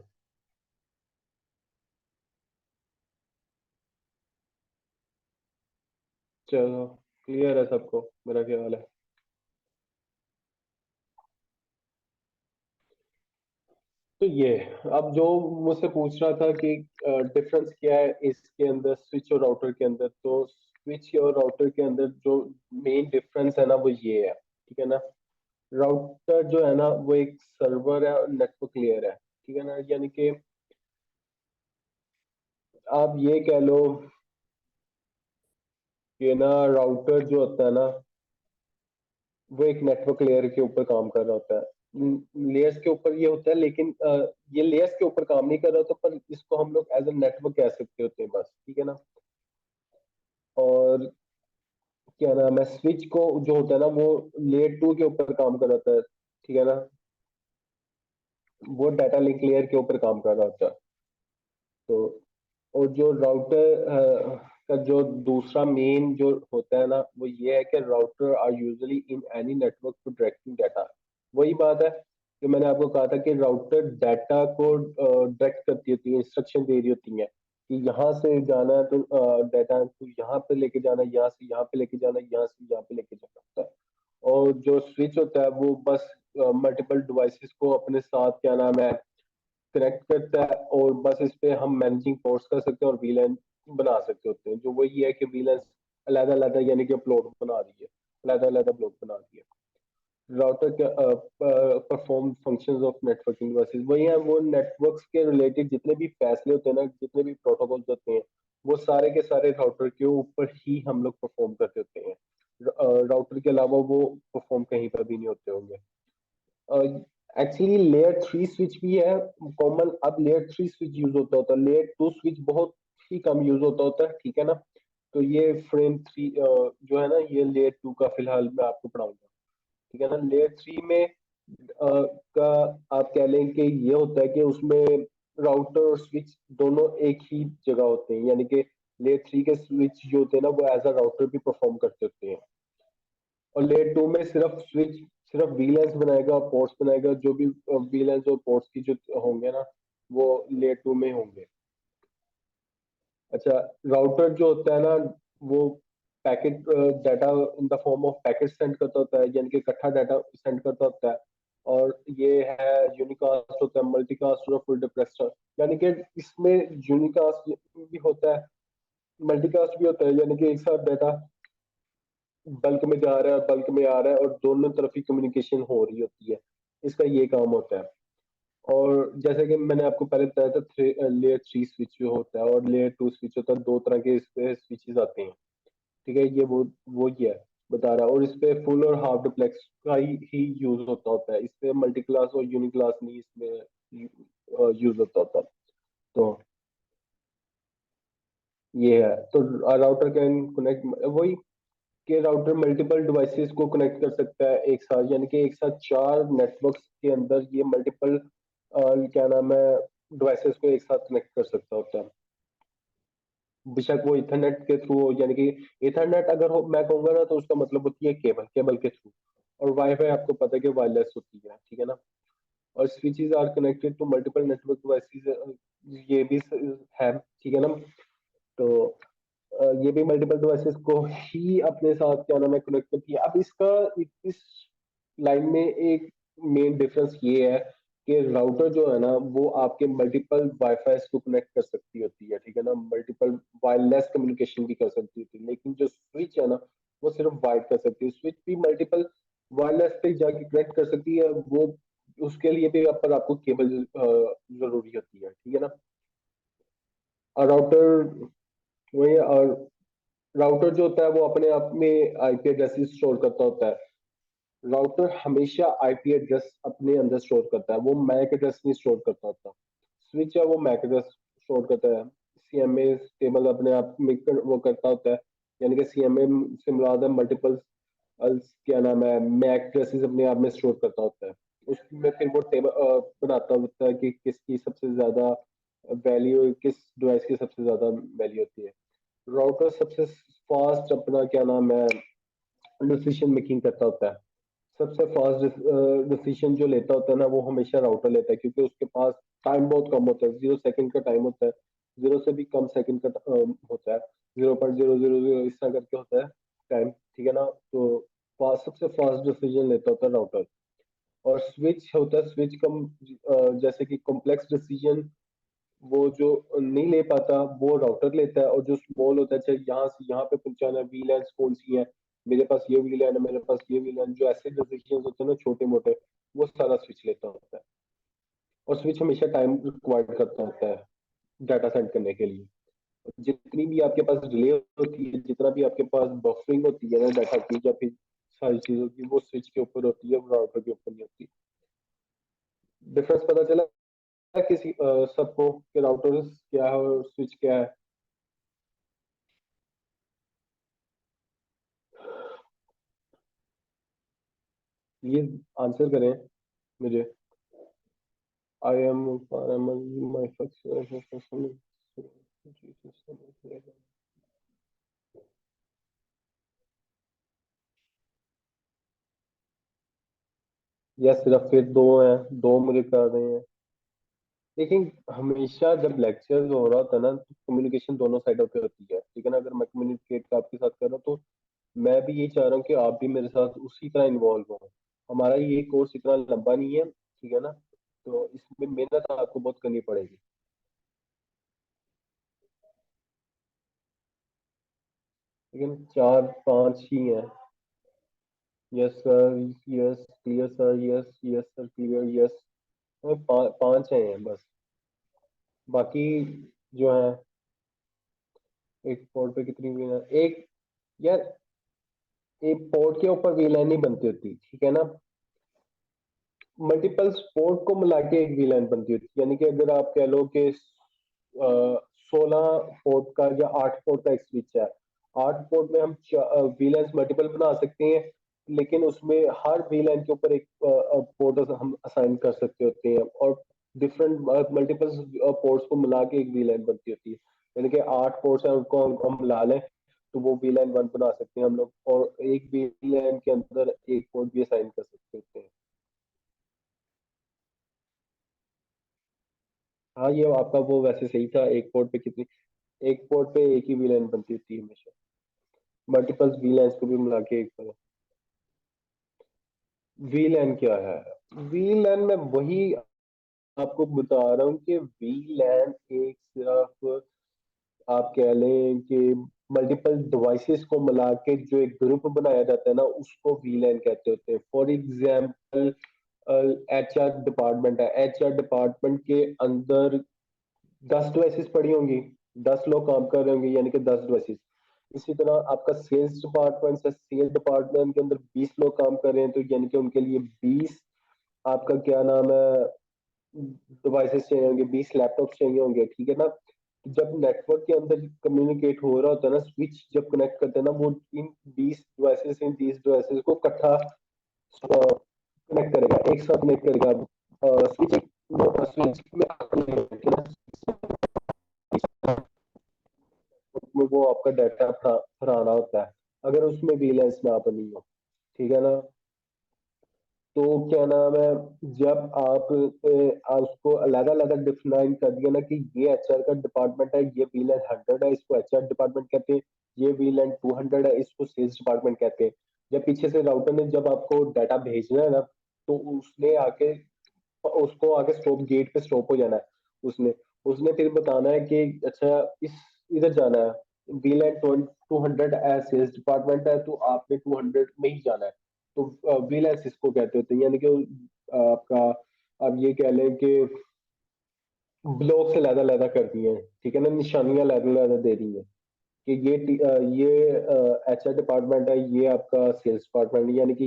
चलो क्लियर है सबको मेरा ख्याल है। तो ये अब जो मुझसे पूछ रहा था कि डिफरेंस क्या है इसके अंदर स्विच और राउटर के अंदर, तो स्विच और राउटर के अंदर जो मेन डिफरेंस है ना वो ये है, ठीक है ना। राउटर जो है ना वो एक सर्वर है और नेटवर्क लेयर है, ठीक है ना। यानी कि आप ये कह लो कि ना राउटर जो होता है ना वो एक नेटवर्क लेयर के ऊपर काम कर रहा होता है, लेयर्स के ऊपर ये होता है, लेकिन ये लेयर्स के ऊपर काम नहीं कर रहा होता, पर इसको हम लोग एज ए नेटवर्क कह सकते होते हैं बस, ठीक है ना। और क्या नाम है, स्विच को जो होता है ना वो लेयर टू के ऊपर काम कर रहा होता है, ठीक है ना। वो डाटा लिंक लेयर के ऊपर काम कर रहा होता है। तो और जो राउटर का जो दूसरा मेन जो होता है ना वो ये है कि routers are usually in any network to directing data. वही बात है जो मैंने आपको कहा था कि राउटर डाटा को डायरेक्ट करती होती है, इंस्ट्रक्शन दे रही होती है कि यहाँ से जाना है तो डाटा तो यहाँ पे लेके जाना है, यहाँ से यहाँ पे लेके जाना है, यहाँ से यहाँ पे लेके जाना होता है। और जो स्विच होता है वो बस मल्टीपल डिवाइसेस को अपने साथ क्या नाम है कनेक्ट करता है, और बस इस पे हम मैनेजिंग पोर्ट्स कर सकते हैं और वीलैन बना सकते होते हैं। जो वही है कि वीलैन अलग अलग यानी कि अपलोड बना रही है, अलग अलग अपलोड बना रही है। राउटर के perform functions of networking devices वही है, वो नेटवर्क्स के रिलेटेड जितने भी फैसले होते हैं ना, जितने भी प्रोटोकॉल्स होते हैं वो सारे के सारे राउटर के ऊपर ही हम लोग परफॉर्म करते होते हैं। राउटर के अलावा वो परफॉर्म कहीं पर भी नहीं होते होंगे। एक्चुअली लेयर थ्री स्विच भी है कॉमन। अब लेयर थ्री स्विच यूज होता है, लेयर टू स्विच बहुत ही कम यूज होता है, ठीक है ना। तो ये फ्रेम थ्री जो है ना ये लेयर टू का फिलहाल मैं आपको पढ़ाऊंगा, ठीक है ना। लेयर थ्री में का आप कह लें कि ये होता है कि उसमें राउटर और स्विच दोनों एक ही जगह होते हैं, यानी कि लेयर थ्री के स्विच जो होते हैं ना वो एज अ राउटर भी परफॉर्म करते होते हैं। और लेयर टू में सिर्फ स्विच सिर्फ वीलैंस बनाएगा, पोर्ट्स बनाएगा, जो भी वीलैंस और पोर्ट्स की जो होंगे ना वो लेयर टू में होंगे। अच्छा, राउटर जो होता है ना वो packet data in the form of packet send करता होता है, यानी कि इकट्ठा डाटा सेंड करता होता है। और ये है यूनिकास्ट होता है, मल्टीकास्ट और फुल डिप्लेक्स, यानी कि इसमें यूनिकास्ट भी होता है, मल्टीकास्ट भी होता है, यानी कि एक साथ डाटा बल्क में जा रहा है, बल्क में आ रहा है और दोनों तरफ ही कम्युनिकेशन हो रही होती है। इसका ये काम होता है। और जैसे कि मैंने आपको पहले बताया था लेयर थ्री स्विच जो होता है और लेयर टू स्विच होता है, दो तरह के इस पे स्विचेस आते हैं, ठीक है। ये वो ही है बता रहा है। और इस पे फुल और हाफ डुप्लेक्स का ही यूज होता है, इस पे मल्टी क्लास और यूनी क्लास नहीं इसमें यूज होता। तो ये है। तो राउटर कैन कनेक्ट वही कि राउटर मल्टीपल डिवाइसेस को कनेक्ट कर सकता है एक साथ, यानी कि एक साथ चार नेटवर्क्स के अंदर ये मल्टीपल क्या नाम है डिवाइसेस को एक साथ कनेक्ट कर सकता होता है। बेशक वो इथरनेट के थ्रू हो, यानी कि इथरनेट अगर हो मैं कहूंगा ना तो उसका मतलब होती है केबल, केबल के थ्रू। और वाईफाई आपको पता है कि वायरलेस होती है, ठीक है ना। और switches are connected to multiple network devices, ये भी है, ठीक है ना। तो ये भी मल्टीपल डिवाइसेस को ही अपने साथ क्या नाम है कनेक्ट करती है। अब इसका इस लाइन में एक मेन डिफरेंस ये है कि राउटर जो है ना वो आपके मल्टीपल वाईफाई को कनेक्ट कर सकती होती है, ठीक है ना, मल्टीपल वायरलेस कम्युनिकेशन भी कर सकती होती है। लेकिन जो स्विच है ना वो सिर्फ वाइड कर सकती है, स्विच भी मल्टीपल वायरलेस पे जाके कनेक्ट कर सकती है, वो उसके लिए भी पर आपको केबल जरूरी होती है, ठीक है ना। और राउटर वही, और राउटर जो होता है वो अपने आप में आईपी एड्रेस स्टोर करता होता है। राउटर हमेशा आईपी एड्रेस अपने अंदर स्टोर करता है, वो मैक एड्रेस नहीं स्टोर करता होता। स्विच है वो मैक एड्रेस स्टोर करता है, सीएमए टेबल अपने आप में वो करता होता है, यानी कि सीएमए से मुराद है मल्टीपल क्या नाम है मैक एड्रेसेस अपने आप में स्टोर करता होता है। उसमें फिर वो टेबल बनाता होता है कि किसकी सबसे ज्यादा वैल्यू, किस डिवाइस की सबसे ज्यादा वैल्यू होती है। राउटर सबसे फास्ट अपना क्या नाम है डिसीजन मेकिंग करता होता है। सबसे फास्ट डिसीजन जो लेता होता है ना वो हमेशा राउटर लेता है, क्योंकि उसके पास टाइम बहुत कम होता है, 0 सेकंड का टाइम होता है, 0 से भी कम सेकंड का होता है, 0.000 इस तरह करके होता है। टाइम, ठीक है ना। तो सबसे फास्ट डिसीजन लेता होता है राउटर। और स्विच होता है, स्विच कम जैसे कि कॉम्प्लेक्स डिसीजन वो जो नहीं ले पाता वो राउटर लेता है। और जो स्मॉल होता है, चाहे यहाँ से यहाँ पे पहुंचाना है, वील कौन सी है, मेरे पास ये व्हील है, मेरे पास ये व्हील है, जो ऐसे डिसीजन होते हैं ना छोटे मोटे, वो सारा स्विच लेता होता है। और स्विच हमेशा टाइम रिक्वायर्ड करता होता है डाटा सेंड करने के लिए। जितनी भी आपके पास डिले होती है, जितना भी आपके पास बफरिंग होती है ना डाटा की, या फिर सारी चीजों की, वो स्विच के ऊपर होती है, वो राउटर के ऊपर नहीं होती। डिफरेंस पता चला किसी सबको कि राउटर क्या है और स्विच क्या है? ये आंसर करें मुझे। आई एम माई या सिर्फ फिर दो हैं, दो मुझे कर रहे हैं। लेकिन हमेशा जब लेक्चर हो रहा होता है ना, तो कम्युनिकेशन दोनों साइडों पे होती है, ठीक है ना। अगर मैं कम्युनिकेट आपके साथ कर रहा हूँ, तो मैं भी यही चाह रहा हूँ कि आप भी मेरे साथ उसी तरह इन्वॉल्व हो। हमारा ये कोर्स इतना लंबा नहीं है, ठीक है ना। तो इसमें मेहनत आपको बहुत करनी पड़ेगी। लेकिन चार पांच ही हैं। Yes sir, yes clear sir, yes yes sir clear, yes. पांच हैं बस। बाकी जो है, एक पोर्ट पे कितनी व्हील है? एक, यार एक पोर्ट के ऊपर व्हील लाइन नहीं बनती होती, ठीक है ना। मल्टीपल पोर्ट को मिला के एक व्हील लाइन बनती होती है। यानी कि अगर आप कह लो कि 16 पोर्ट का या 8 पोर्ट का एक स्विच है, 8 पोर्ट में हम व्हील लाइन मल्टीपल बना सकते हैं। लेकिन उसमें हर व्हील लाइन के ऊपर एक पोर्ट हम असाइन कर सकते होते हैं। और डिफरेंट मल्टीपल पोर्ट्स को मिला के एक व्हील लाइन बनती होती है। यानी कि 8 पोर्ट्स हैं, उनको हम मिला लें तो वो वी लाइन वन बना सकते हैं हम लोग। और एक वी लाइन के अंदर एक पोर्ट भी असाइन कर सकते होते हैं। हाँ, ये आपका वो वैसे सही था। एक पोर्ट पे कितनी, एक पोर्ट पे एक ही वी लाइन बनती होती है हमेशा। मल्टीपल वी लाइन्स को भी मिला के एक। वी लाइन क्या है? वी लाइन में वही आपको बता रहा हूँ कि वी लैन एक सिर्फ आप कह लें कि मल्टीपल डिवाइसेस को मिला के जो एक ग्रुप बनाया जाता है ना, उसको वीलैन कहते होते हैं। For example, H R department है, एच आर डिपार्टमेंट के अंदर 10 डिवाइसेस पड़ी होंगी, 10 लोग काम कर रहे होंगे, यानी कि 10 डिवाइसेस। इसी तरह आपका सेल्स डिपार्टमेंट है, सेल्स डिपार्टमेंट के अंदर 20 लोग काम कर रहे हैं, तो यानी कि उनके लिए 20 आपका क्या नाम है डिवाइसेस चाहिए होंगे, 20 लैपटॉप चाहिए होंगे, ठीक है ना। जब नेटवर्क के अंदर कम्युनिकेट हो रहा होता है ना, स्विच जब कनेक्ट करते हैं ना, वो इन 20 डिवाइसेस, इन 30 डिवाइसेस को इकट्ठा कनेक्ट करेगा, एक साथ कनेक्ट करेगा। स्विच स्विच में वो आपका डाटा फराना होता है, अगर उसमें वीलेंस ना बनी हो, ठीक है ना। तो क्या नाम है, जब आप उसको अलग अलग डिफाइन कर दिया ना कि ये एचआर का डिपार्टमेंट है, ये व्हील एंड 100 है, इसको एचआर डिपार्टमेंट कहते हैं। ये व्हील एंड 200 है, इसको सेल्स डिपार्टमेंट कहते हैं। जब पीछे से राउटर ने जब आपको डाटा भेजना है ना, तो उसने आके उसको आगे स्टॉप गेट पे स्टॉप हो जाना है। उसने उसने फिर बताना है कि अच्छा इस इधर जाना है, wheel and 200 as sales department है, तो आपने 200 में ही जाना है। तो व्हील एज इसको कहते होते हैं, यानी कि आपका आप ये कह लें कि ब्लॉक से लैदा लैदा कर दिए हैं, ठीक है ना, निशानियां लैदा लैदा दे रही हैं कि ये एचआर डिपार्टमेंट है, ये आपका सेल्स डिपार्टमेंट, यानी कि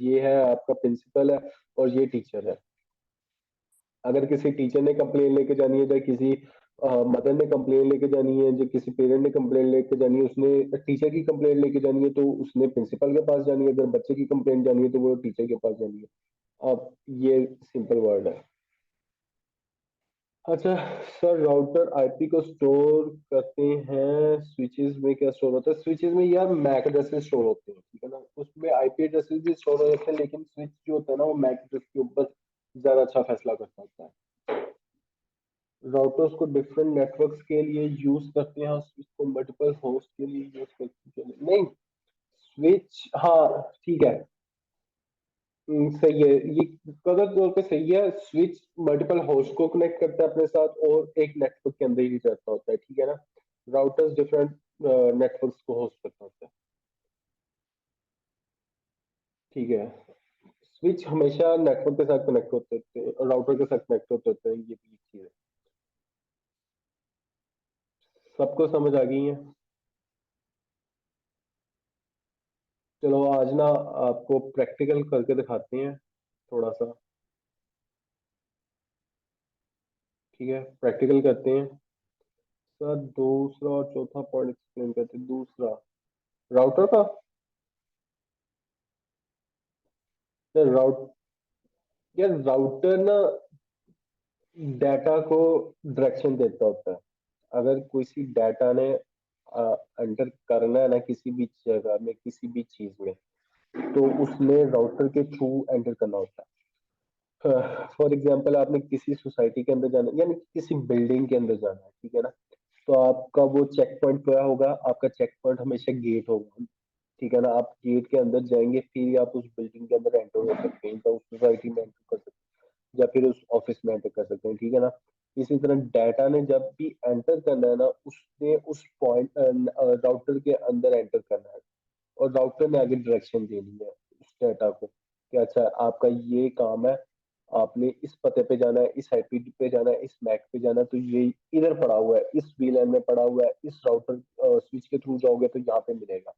ये है आपका प्रिंसिपल है, और ये टीचर है। अगर किसी टीचर ने कंप्लेन लेके जानी है, या किसी मदर ने कंप्लेन लेके जानी है, जो किसी पेरेंट ने कंप्लेन लेके जानी है, उसने टीचर की कंप्लेन लेके जानी है, तो उसने प्रिंसिपल के पास जानी है। अगर बच्चे की कंप्लेन जानी है, तो वो टीचर के पास जानी है। अब ये सिंपल वर्ड है। अच्छा सर, राउटर आईपी को स्टोर करते हैं, स्विचेस में क्या स्टोर होता है? स्विचेस में यार मैक एड्रेसेस स्टोर होते हैं, ठीक है ना। उसमें आईपी एड्रेसेस भी स्टोर हो जाते हैं, लेकिन स्विच जो होता है ना, वो मैक एड्रेस के ऊपर ज्यादा अच्छा फैसला करता होता है। राउटर्स को डिफरेंट नेटवर्क्स के लिए यूज करते हैं, स्विच को मल्टीपल होस्ट के लिए यूज करते हैं, नहीं। स्विच, हाँ ठीक है। सही है ये, कदर तौर पे सही है। स्विच मल्टीपल होस्ट को कनेक्ट करता है अपने साथ और एक नेटवर्क के अंदर ही रहता होता है, ठीक है ना। राउटर्स डिफरेंट नेटवर्क्स को होस्ट करता होता है, ठीक है। स्विच हमेशा नेटवर्क के साथ कनेक्ट होते होते हैं, राउटर के साथ कनेक्ट होते होते हैं, ये भी एक चीज है। सबको समझ आ गई है। चलो आज ना आपको प्रैक्टिकल करके दिखाते हैं थोड़ा सा, ठीक है। प्रैक्टिकल करते हैं सर। दूसरा और चौथा पॉइंट एक्सप्लेन करते हैं। दूसरा राउटर का, यार राउटर ना डाटा को डायरेक्शन देता होता है। अगर किसी डाटा ने एंटर करना है ना किसी भी जगह में, किसी भी चीज में, तो उसने राउटर के थ्रू एंटर करना होता है। फॉर एग्जांपल आपने किसी सोसाइटी के अंदर जाना यानी कि किसी बिल्डिंग के अंदर जाना है, ठीक है ना। तो आपका वो चेक पॉइंट क्या होगा? आपका चेक पॉइंट हमेशा गेट होगा, ठीक है ना। आप गेट के अंदर जाएंगे फिर ही आप उस बिल्डिंग के अंदर एंटर हो सकते हैं, तो उस सोसाइटी में एंटर कर सकते हैं या फिर उस ऑफिस में एंटर कर सकते हैं, ठीक है ना। इसी तरह डाटा ने जब भी एंटर करना है ना, उसने उस पॉइंट राउटर के अंदर एंटर करना है और राउटर ने आगे डायरेक्शन देनी है उस डाटा को कि अच्छा आपका ये काम है, आपने इस पते पे जाना है, इस आईपी पे जाना है, इस मैक पे जाना है, तो ये इधर पड़ा हुआ है, इस वीलैन में पड़ा हुआ है, इस राउटर स्विच के थ्रू जाओगे तो यहाँ पे मिलेगा,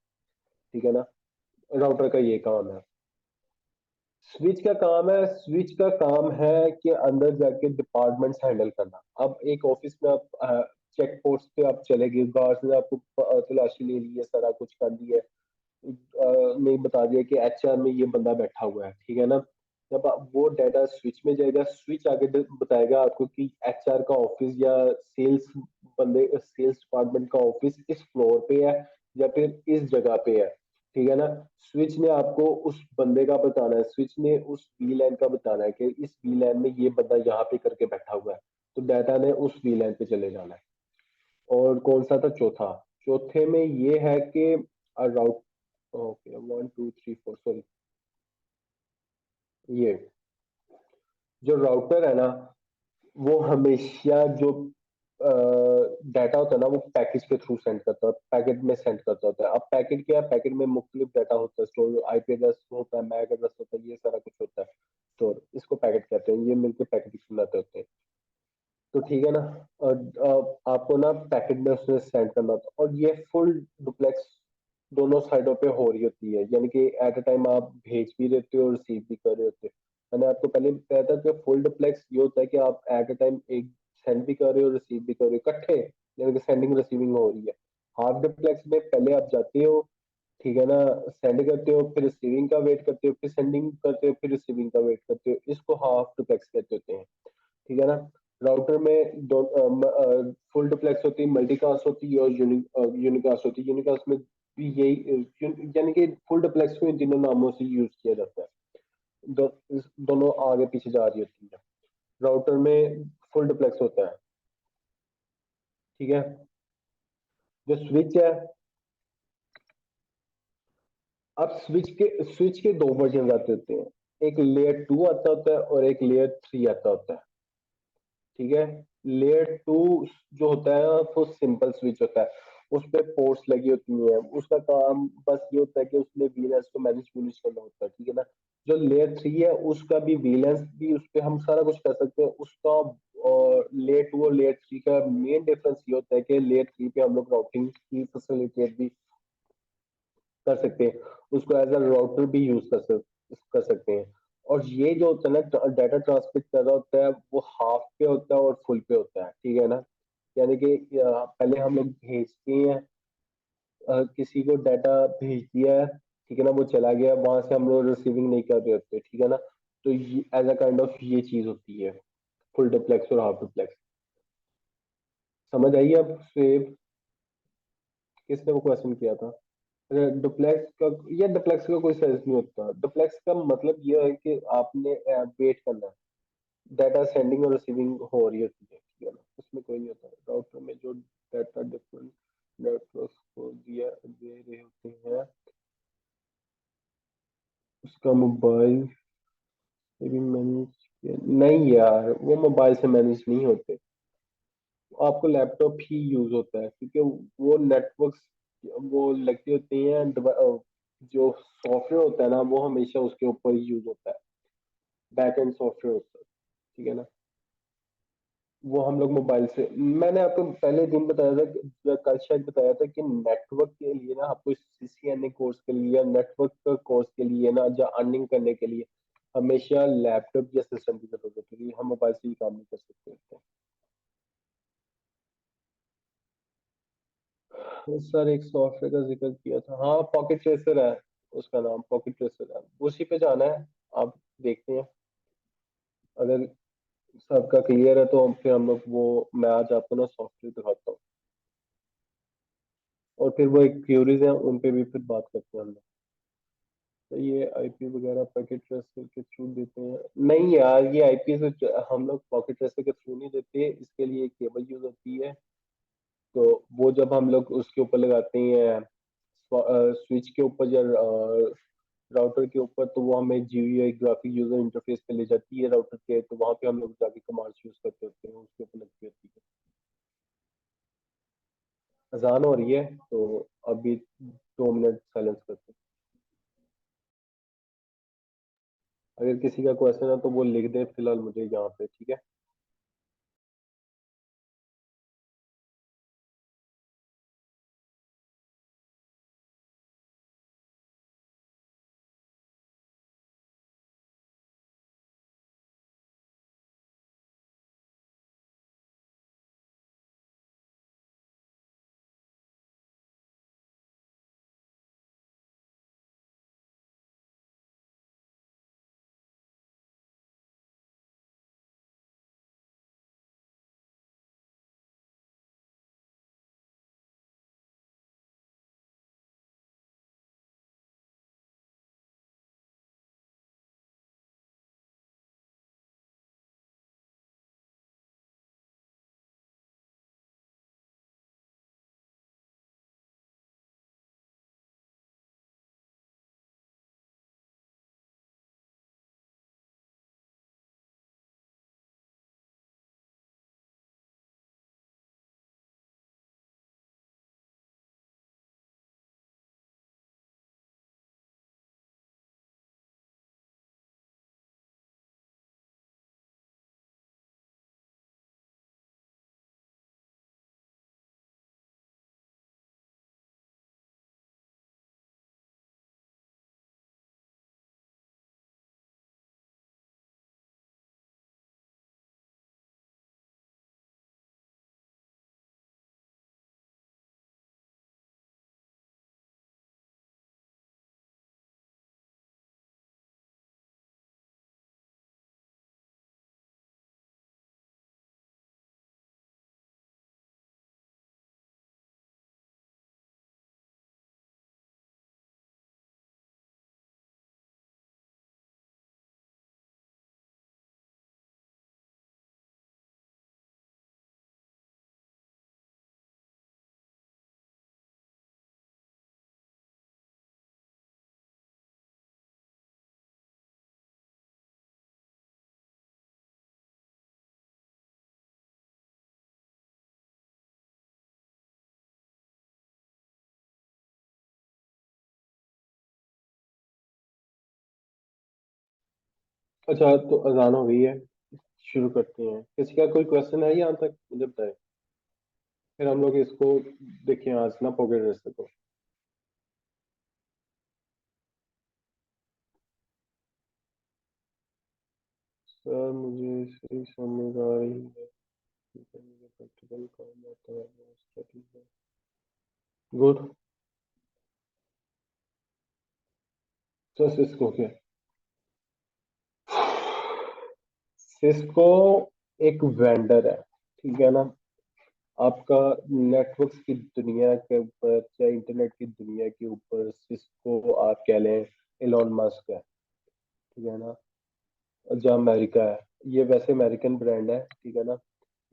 ठीक है ना। राउटर का ये काम है। स्विच का काम है कि अंदर जाके डिपार्टमेंट्स हैंडल करना। अब एक ऑफिस में आप चेक पोस्ट पे आप चले गए, गार्ड्स ने आपको तलाशी ले ली है, सारा कुछ कर दिया है, ने बता दिया कि एचआर में ये बंदा बैठा हुआ है, ठीक है ना। जब वो डाटा स्विच में जाएगा, स्विच आगे बताएगा आपको कि एचआर का ऑफिस या सेल्स डिपार्टमेंट का ऑफिस इस फ्लोर पे है या फिर इस जगह पे है, ठीक है ना। स्विच ने आपको उस बंदे का बताना है, स्विच ने उस वी लाइन का बताना है कि इस वी लाइन में ये बंदा यहाँ पे करके बैठा हुआ है, तो डाटा ने उस वी लाइन पे चले जाना है। और कौन सा था चौथा? चौथे में ये है कि राउट ओके 1 2 3 4 सॉरी, ये जो राउटर है ना, वो हमेशा जो डाटा होता है ना वो पैकेज के थ्रू सेंड करता है, पैकेट में सेंड करता होता है। अब पैकेट क्या है? पैकेट में मुख्तलिफ डाटा होता है, स्टोर आईपी एड्रेस होता है, मैक एड्रेस होता है, ये सारा कुछ होता है। तो इसको पैकेट कहते हैं, ये मिलकर पैकेट बनाते होते हैं, तो ठीक है ना। और आपको ना पैकेट में उसमें सेंड करना होता है और ये फुल डुप्लेक्स दोनों साइडों पे हो रही होती है, यानी कि एट अ टाइम आप भेज भी देते हो और रिसीव भी कर रहे होते हो। मैंने आपको पहले भी बताया था कि फुल डुप्लेक्स ये होता है कि आप एट अ टाइम एक सेंड भी कर रहे हो, रिसीव भी कर रहे हो इकट्ठे, यानी कि सेंडिंग रिसीविंग हो रही है। हाफ डुप्लेक्स में पहले आप जाते हो, ठीक है ना, सेंड करते हो, फिर रिसीविंग का वेट करते हो, फिर सेंडिंग करते हो, फिर रिसीविंग का वेट करते हो, इसको हाफ डुप्लेक्स कहते होते हैं, ठीक है ना। राउटर में दो फुल डुप्लेक्स होती है, मल्टीकास्ट होती है और यूनिकास्ट होती है। यूनिकास्ट में भी यही यानी कि फुल डुप्लेक्स में जिन नामों से यूज किया जाता है, दोनों आगे पीछे जा रही होती है। राउटर में फुल डुप्लेक्स होता है, ठीक है। जो स्विच है, अब स्विच के दो वर्जन आते होते हैं, एक लेयर 2 आता होता है और एक लेयर 3 आता होता है, ठीक है। लेयर 2 जो होता है वो सिंपल स्विच होता है, उस पे पोर्ट्स लगी होती हैं, उसका काम बस ये होता है कि उसमें वीएलएस को मैनेज मैनेज करना होता है, ठीक है ना। जो लेयर 3 है उसका भी वीएलएस भी उस पे हम सारा कुछ कर सकते हैं उसका। और लेयर 2 और लेयर 3 का मेन डिफरेंस ये होता है कि लेयर 3 पे हम लोग राउटिंग की फैसिलिटेट भी कर सकते हैं, उसको एज अ राउटर भी यूज कर सकते हैं। और ये जो होता है ना डाटा ट्रांसमिट कर रहा होता है वो हाफ पे होता है और फुल पे होता है, ठीक है ना। यानी कि पहले हम लोग भेजते हैं, किसी को डाटा भेज दिया है, ठीक है ना, वो चला गया, वहां से हम लोग रिसीविंग नहीं कर रहे होते, ठीक है ना। तो एज अ काइंड ऑफ ये चीज होती है फुल डुप्लेक्स और हाफ डुप्लेक्स। समझ आई अब स्वेब? किसने वो क्वेश्चन किया था? डुप्लेक्स का, या डुप्लेक्स का कोई सेंस नहीं होता। डुप्लेक्स का मतलब ये है कि आपने वेट करना है, डाटा सेंडिंग और रिसीविंग हो रही होती है, ठीक है ना, उसमें कोई नहीं होता। राउटर में जो डाटा डिफरेंट नेटवर्क्स को दिया दे रहे होते हैं, उसका मोबाइल से भी मैनेज किया नहीं यार, वो मोबाइल से मैनेज नहीं होते। आपको लैपटॉप ही यूज होता है क्योंकि वो नेटवर्क्स वो लगती होती हैं जो सॉफ्टवेयर होता है ना वो हमेशा उसके ऊपर ही यूज होता है। बैक एंड सॉफ्टवेयर होता है, ठीक है ना। वो हम लोग मोबाइल से, मैंने आपको पहले दिन बताया था या कल शायद बताया था कि नेटवर्क के लिए ना आपको सीसीएनए कोर्स के लिए या नेटवर्क कोर्स के लिए ना या अर्निंग करने के लिए हमेशा लैपटॉप या सिस्टम की जरूरत होती है। हम मोबाइल से ही काम नहीं कर सकते होते। तो सर एक सॉफ्टवेयर का जिक्र किया था, हाँ पॉकेट ट्रेसर है। उसका नाम पॉकेट ट्रेसर है, उसी पे जाना है। आप देखते हैं, अगर सबका क्लियर है तो फिर हम लोग वो, मैं आज आपको ना सॉफ्टवेयर दिखाता हूँ और फिर वो एक क्यूरीज है उन पे भी फिर बात करते हैं हम लोग। तो ये आईपी वगैरह पैकेट ट्रेसर के थ्रू देते हैं? नहीं यार, ये आईपी से हम लोग पॉकेट ट्रेसर के थ्रू नहीं देते, इसके लिए एक केबल यूज होती है। तो वो जब हम लोग उसके ऊपर लगाते हैं स्विच के ऊपर या राउटर के ऊपर, तो वो हमें जीयूआई ग्राफिक यूजर इंटरफेस पे ले जाती है राउटर के, तो वहां पे हम लोग जाके कमांड्स यूज करते होते हैं, उसके ऊपर लगती होती है। अजान हो रही है तो अभी 2 मिनट साइलेंस करते हैं। अगर किसी का क्वेश्चन है तो वो लिख दे फिलहाल मुझे यहाँ पे, ठीक है। अच्छा तो अजान हो गई है, शुरू करते हैं। किसी का कोई क्वेश्चन है यहाँ तक मुझे बताए, फिर हम लोग इसको देखें आज ना पॉकेट रेस्टर को। सर मुझे सही समझ आ रही है, मुझे प्रैक्टिकल काम आता है, स्टडी है। गुड। सर सिस्को क्या? सिस्को एक वेंडर है, ठीक है ना। आपका नेटवर्क्स की दुनिया के ऊपर या इंटरनेट की दुनिया के ऊपर सिस्को आप कह लें एलोन मस्क है, ठीक है ना। जो अमेरिका है, ये वैसे अमेरिकन ब्रांड है, ठीक है ना।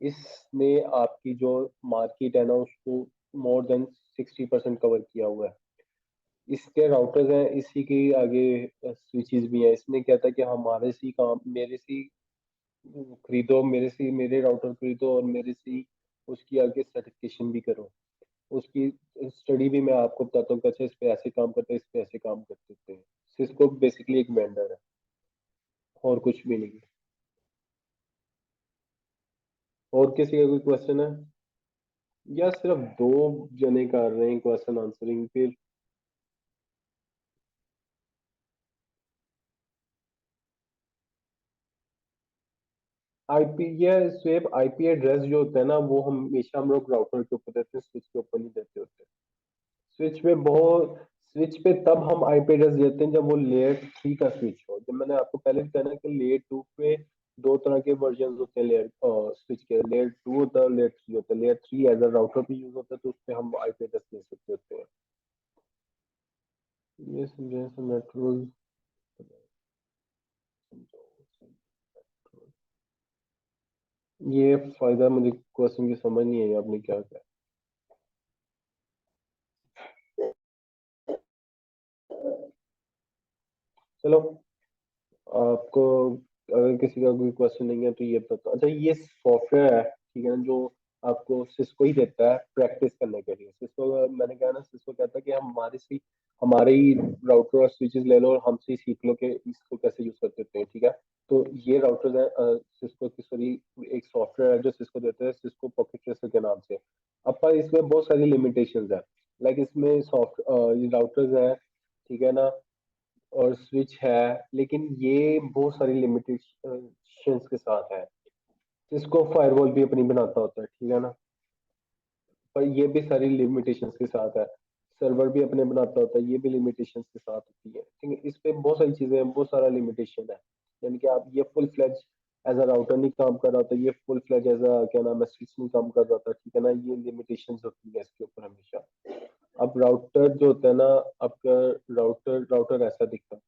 इसने आपकी जो मार्केट है ना उसको मोर देन 60% कवर किया हुआ है। इसके राउटर्स हैं, इसी के आगे स्विचेस भी हैं। इसमें क्या था कि हमारे से ही काम, मेरे से ही खरीदो, मेरे से मेरे राउटर खरीदो और मेरे से ही उसकी आगे सर्टिफिकेशन भी करो। उसकी स्टडी भी मैं आपको बताता हूँ कि अच्छा इस पे ऐसे काम करते हैं, इस पे ऐसे काम करते हैं। सिस्को बेसिकली एक वेंडर है और कुछ भी नहीं है। और किसी का कोई क्वेश्चन है? या सिर्फ दो जने कर रहे हैं क्वेश्चन आंसरिंग फिर? आईपी या स्वेप आईपी एड्रेस जो होता है ना, वो हमेशा हम लोग राउटर के ऊपर देते हैं, स्विच के ऊपर नहीं देते होते। स्विच पे बहुत स्विच पे तब हम आईपी एड्रेस देते हैं जब वो लेयर 3 का स्विच हो। जब मैंने आपको पहले भी कहा ना कि लेयर 2 पे दो तरह के वर्जन होते हैं लेयर स्विच के। लेयर 2 होता है और लेयर 3 होता है। लेयर 3 एज अ राउटर पे यूज होता है, तो उस पे हम आईपी एड्रेस दे सकते होते हैं। ये समझे नेटवर्क। ये फायदा मुझे क्वेश्चन की समझ नहीं आई, आपने क्या कहा? चलो, आपको अगर किसी का कोई क्वेश्चन नहीं है तो ये बता। अच्छा, ये सॉफ्टवेयर है ठीक है ना, जो आपको सिस्को ही देता है प्रैक्टिस करने के लिए। सिस्को, मैंने कहा ना, सिस्को कहता है कि हमारे ही राउटर और स्विचेस ले लो और हमसे ही सीख लो कि इसको कैसे यूज करते हैं, ठीक है। तो ये राउटर है सिस्को की, सॉरी, एक सॉफ्टवेयर है जो सिस्को देता है, सिस्को पॉकेट ट्रेसर के नाम से। अब पर इसमें बहुत सारी लिमिटेशंस है। लाइक इसमें ये राउटर्स है ठीक है ना, और स्विच है, लेकिन ये बहुत सारी लिमिटेशंस के साथ है। सिस्को फायरवॉल भी अपनी बनाता होता है ठीक है ना, पर ये भी सारी लिमिटेशंस के साथ है। सर्वर भी अपने बनाता होता है, ये भी लिमिटेशंस के साथ होती है, ठीक है। इस पे बहुत सारी चीजें हैं, बहुत सारा लिमिटेशन है। यानी कि आप ये full fledge as a router नहीं काम कर रहा था, ये फुल फ्लेज एज अ क्या नाम है स्विच नहीं काम कर रहा था, ठीक है ना। ये लिमिटेशंस होती है इसके ऊपर हमेशा। अब राउटर जो होता है ना, आपका राउटर राउटर ऐसा दिखता है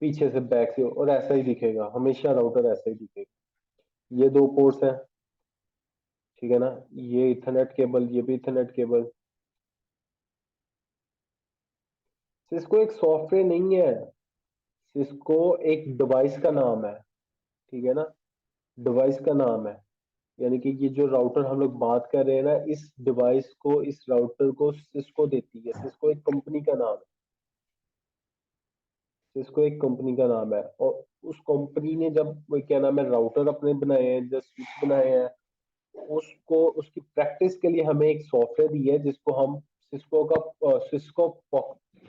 पीछे से, बैक से, और ऐसा ही दिखेगा हमेशा, राउटर ऐसा ही दिखेगा। ये दो पोर्ट्स हैं ठीक है ना, ये इथरनेट केबल, ये भी इथरनेट केबल। सिस्को एक सॉफ्टवेयर नहीं है, सिस्को एक डिवाइस का नाम है ठीक है ना, डिवाइस का नाम है। यानी कि ये जो राउटर हम लोग बात कर रहे हैं ना, इस डिवाइस को, इस राउटर को सिस्को देती है। सिस्को एक कंपनी का नाम है। सिस्को एक कंपनी का नाम है, और उस कंपनी ने जब वो क्या नाम है राउटर अपने बनाए हैं, जब स्विच बनाए हैं, उसको उसकी प्रैक्टिस के लिए हमें एक सॉफ्टवेयर दी है जिसको हम सिस्को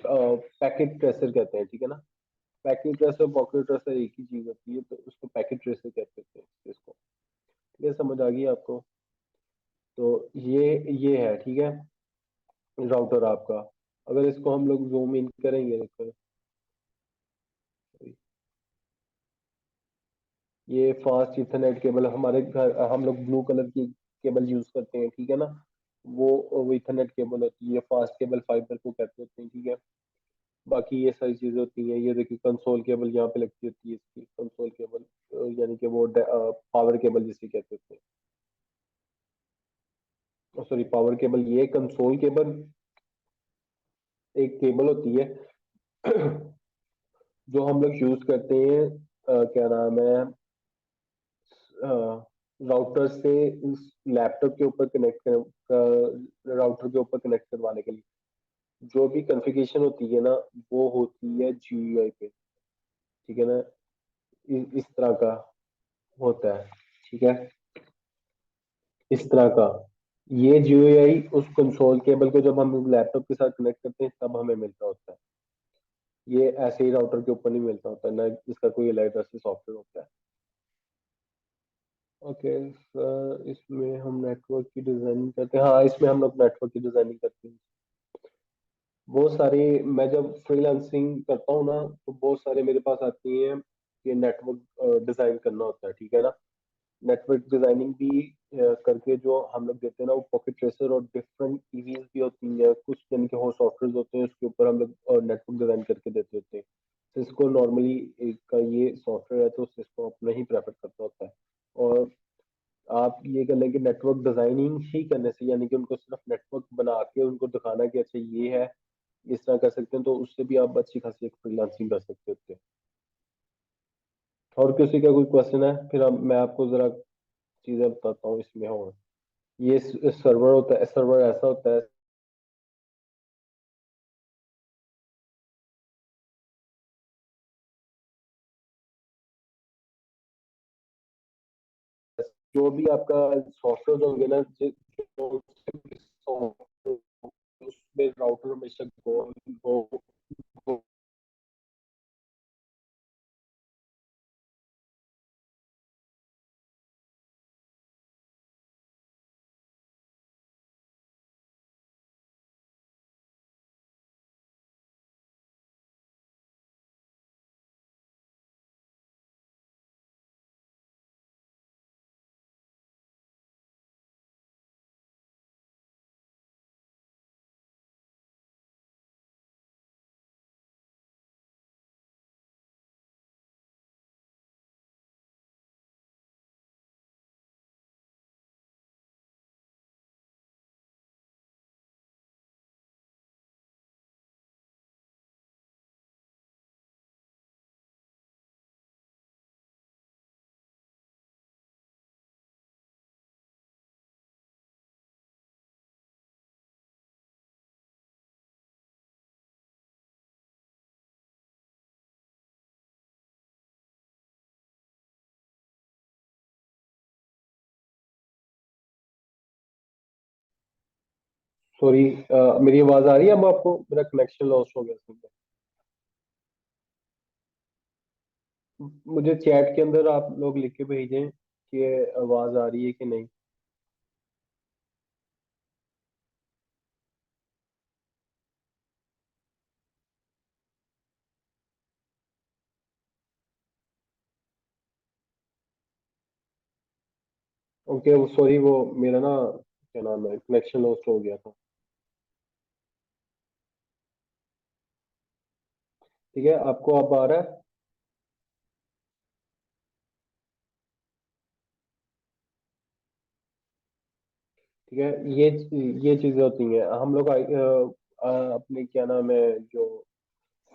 पैकेट ट्रेसर कहते हैं, ठीक है ना। पैकेट ट्रेसर पॉकेट ट्रेसर एक ही चीज होती है, तो उसको पैकेट ट्रेसर कहते हैं इसको। ये समझ आ गई आपको? तो ये है ठीक है, राउटर आपका। अगर इसको हम लोग जूम इन करेंगे, देखो ये फास्ट इथरनेट केबल, हमारे घर हम लोग ब्लू कलर की केबल यूज करते हैं ठीक है ना, वो इथरनेट केबल होती है, फास्ट केबल फाइबर को कहते होते हैं, ठीक है। बाकी ये सारी चीजें होती हैं। ये देखिए कंसोल केबल यहाँ पे लगती होती है, इसकी कंसोल केबल, यानी कि वो पावर केबल जिसे कहते होते हैं, सॉरी पावर केबल। ये कंसोल केबल एक केबल होती है जो हम लोग यूज करते हैं, क्या नाम है, राउटर से इस लैपटॉप के ऊपर राउटर के ऊपर कनेक्ट करवाने के लिए जो भी कॉन्फ़िगरेशन होती है ना, वो होती है जीयूआई पे, ठीक है ना। इस तरह का होता है ठीक है, इस तरह का। ये जीयूआई उस कंसोल केबल को जब हम लैपटॉप के साथ कनेक्ट करते हैं तब हमें मिलता होता है। ये ऐसे ही राउटर के ऊपर नहीं मिलता होता ना, इसका कोई अलग से सॉफ्टवेयर होता है। ओके सर, इसमें हम नेटवर्क की डिजाइनिंग करते हैं, हाँ इसमें हम लोग नेटवर्क की डिजाइनिंग करते हैं। बहुत सारी, मैं जब फ्रीलांसिंग करता हूँ ना, तो बहुत सारे मेरे पास आती हैं कि नेटवर्क डिजाइन करना होता है, ठीक है ना। नेटवर्क डिजाइनिंग भी करके जो हम लोग देते हैं ना, वो पॉकेट ट्रेसर और डिफरेंट ईवीज भी होती है कुछ, जिनके हो सॉफ्टवेयर होते हैं, उसके ऊपर हम लोग नेटवर्क डिजाइन करके देते होते हैं। सिस्को नॉर्मली एक का ये सॉफ्टवेयर है, तो सिस्को अपना ही प्रेफर करता होता है। और आप ये कर लें कि नेटवर्क डिजाइनिंग ही करने से, यानी कि उनको सिर्फ नेटवर्क बना के उनको दिखाना कि अच्छा ये है, इस तरह कर सकते हैं, तो उससे भी आप अच्छी खासी एक फ्रीलांसिंग कर सकते होते हैं। और किसी का कोई क्वेश्चन है, फिर मैं आपको जरा चीजें बताता हूँ इसमें। और ये सर्वर होता है, सर्वर ऐसा होता है, जो भी आपका सॉफ्टवेयर होंगे ना, जो software, उसमें राउटर हमेशा गो सॉरी, मेरी आवाज आ रही है अब आपको? मेरा कनेक्शन लॉस हो गया था। मुझे चैट के अंदर आप लोग लिख के भेजें कि आवाज आ रही है कि नहीं। ओके, वो सॉरी, वो मेरा ना क्या नाम है, कनेक्शन लॉस हो गया था। ठीक है, आपको अब आ रहा है? ठीक है, ये चीजें होती हैं। हम लोग अपने क्या नाम है, जो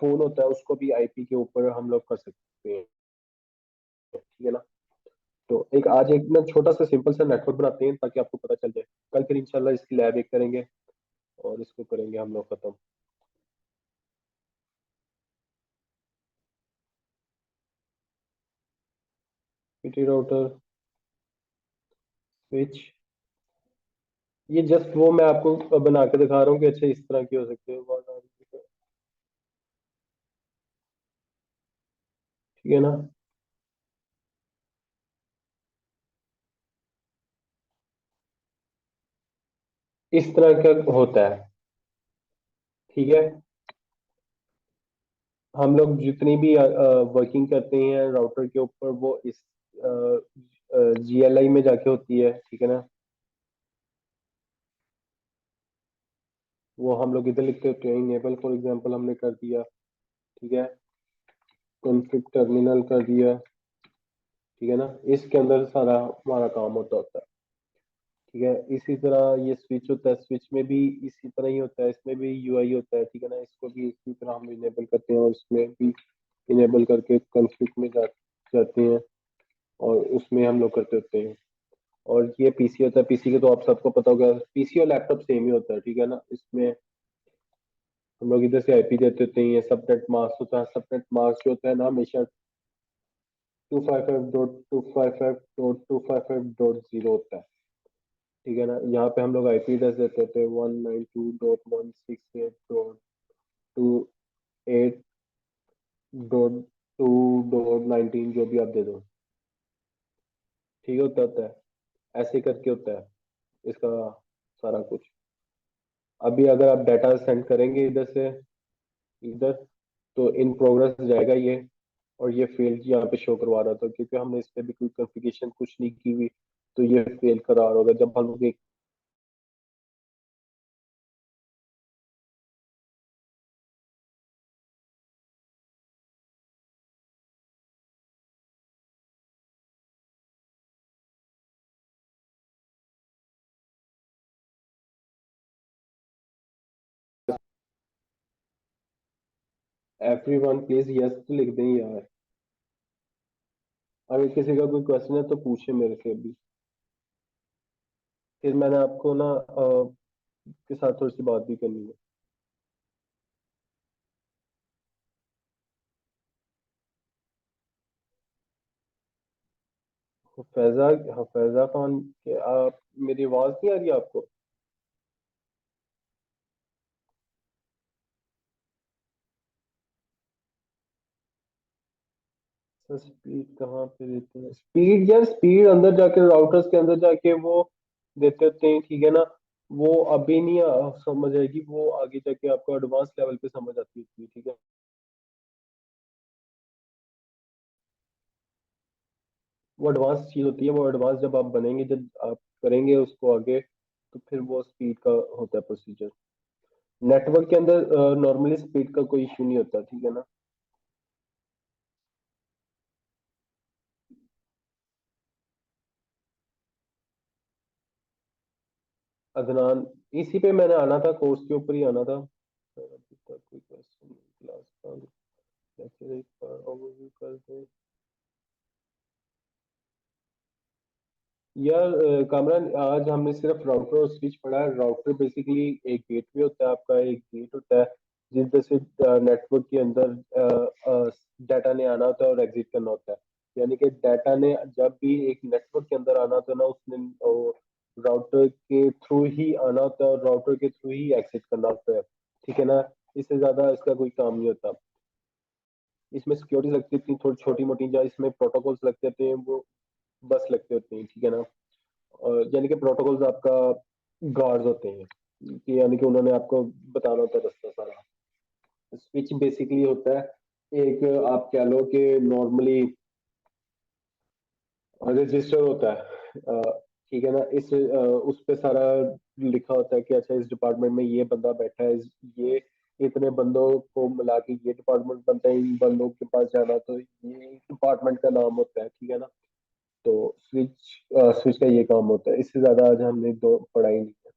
फोन होता है उसको भी आईपी के ऊपर हम लोग कर सकते हैं। ठीक है ना? तो एक आज एक ना छोटा सा सिंपल सा नेटवर्क बनाते हैं ताकि आपको पता चल जाए। कल फिर इंशाल्लाह इसकी लैब एक करेंगे और इसको करेंगे हम लोग खत्म। पीटी राउटर, स्विच, ये जस्ट वो मैं आपको बना के दिखा रहा हूँ कि अच्छा इस तरह की हो सकती है बात आ रही है। ठीक है ना? इस तरह का होता है। ठीक है, हम लोग जितनी भी वर्किंग करते हैं राउटर के ऊपर, वो इस जीएलआई में जाके होती है। ठीक है ना? वो हम लोग इधर लिखते होते हैं इनेबल, फॉर एग्जांपल हमने कर दिया। ठीक है, कॉन्फ़िग टर्मिनल कर दिया। ठीक है ना? इसके अंदर सारा हमारा काम होता है। ठीक है, इसी तरह ये स्विच होता है, स्विच में भी इसी तरह ही होता है, इसमें भी यूआई होता है। ठीक है ना? इसको भी इसी तरह हम इनेबल करते हैं और इसमें भी इनेबल करके कॉन्फ़िग में जाते हैं और उसमें हम लोग करते होते हैं। और ये पीसी होता है, पीसी के तो आप सबको पता होगा, पीसी और लैपटॉप सेम ही होता है। ठीक है ना? इसमें हम लोग इधर से आईपी देते होते हैं। ये सबनेट मास्क होता है, सबनेट मास्क जो होता है ना, हमेशा 255.255.255.0 होता है। ठीक है ना? यहाँ पे हम लोग आईपी एड्रेस देते होते हैं 192.168.2.19, जो भी आप दे दो। ठीक होता है, ऐसे करके होता है इसका सारा कुछ। अभी अगर आप डाटा सेंड करेंगे इधर से इधर, तो इन प्रोग्रेस जाएगा ये। और ये फेल यहाँ पे शो करवा रहा था क्योंकि हमने इस पे भी कोई कॉन्फ़िगरेशन कुछ नहीं की हुई, तो ये फेल करा रहा होगा जब हम लोग एक एवरीवन प्लीज यस तो लिख दें यार। अगर किसी का कोई क्वेश्चन है तो पूछे मेरे से अभी। फिर मैंने आपको ना के साथ थोड़ी सी बात भी करनी है। हफैजा, हफैजा खान के आप, मेरी आवाज नहीं आ रही आपको? सर स्पीड कहाँ पे देते हैं? स्पीड यार, स्पीड अंदर जाके राउटर्स के अंदर जाके वो देते होते हैं, ठीक है ना। वो अभी नहीं समझ आएगी, वो आगे जाके आपको एडवांस लेवल पे समझ आती है, ठीक है। वो एडवांस चीज होती है, वो एडवांस जब आप बनेंगे, जब आप करेंगे उसको आगे, तो फिर वो स्पीड का होता है प्रोसीजर। नेटवर्क के अंदर नॉर्मली स्पीड का कोई इशू नहीं होता, ठीक है ना। अदनान, इसी पे मैंने आना था, कोर्स के ऊपर ही आना था। सर अभी तक कोई क्वेश्चन क्लास का कैसे एक बार ओवरव्यू कर दे। यार कामरान, आज हमने सिर्फ राउटर और स्विच पढ़ा है। राउटर बेसिकली एक गेटवे होता है आपका, एक गेट होता है जिससे से नेटवर्क के अंदर डाटा ने आना होता है और एग्जिट करना होता है। यानी कि डाटा ने जब भी एक नेटवर्क के अंदर आना होता है ना, उसने राउटर के थ्रू ही आना होता है और राउटर के थ्रू ही एग्जिट करना होता है, ठीक है ना। इससे ज्यादा इसका कोई काम नहीं होता। इसमें सिक्योरिटी लगती थी थोड़ी छोटी मोटी, या इसमें प्रोटोकॉल्स लगते थे, वो बस लगते होते हैं, ठीक है ना। यानी कि प्रोटोकॉल्स आपका गार्ड्स होते हैं, कि यानी कि उन्होंने आपको बताना होता है रास्ता सारा। स्विच बेसिकली होता है एक, आप कह लो कि नॉर्मली रजिस्टर होता है, ठीक है ना। उस पे सारा लिखा होता है कि अच्छा इस डिपार्टमेंट में ये बंदा बैठा है, ये इतने बंदों को मिला के ये डिपार्टमेंट बनता है, इन बंदों के पास जाना तो ये डिपार्टमेंट का नाम होता है, ठीक है ना। तो स्विच स्विच का ये काम होता है। इससे ज्यादा आज हमने दो पढ़ाई नहीं।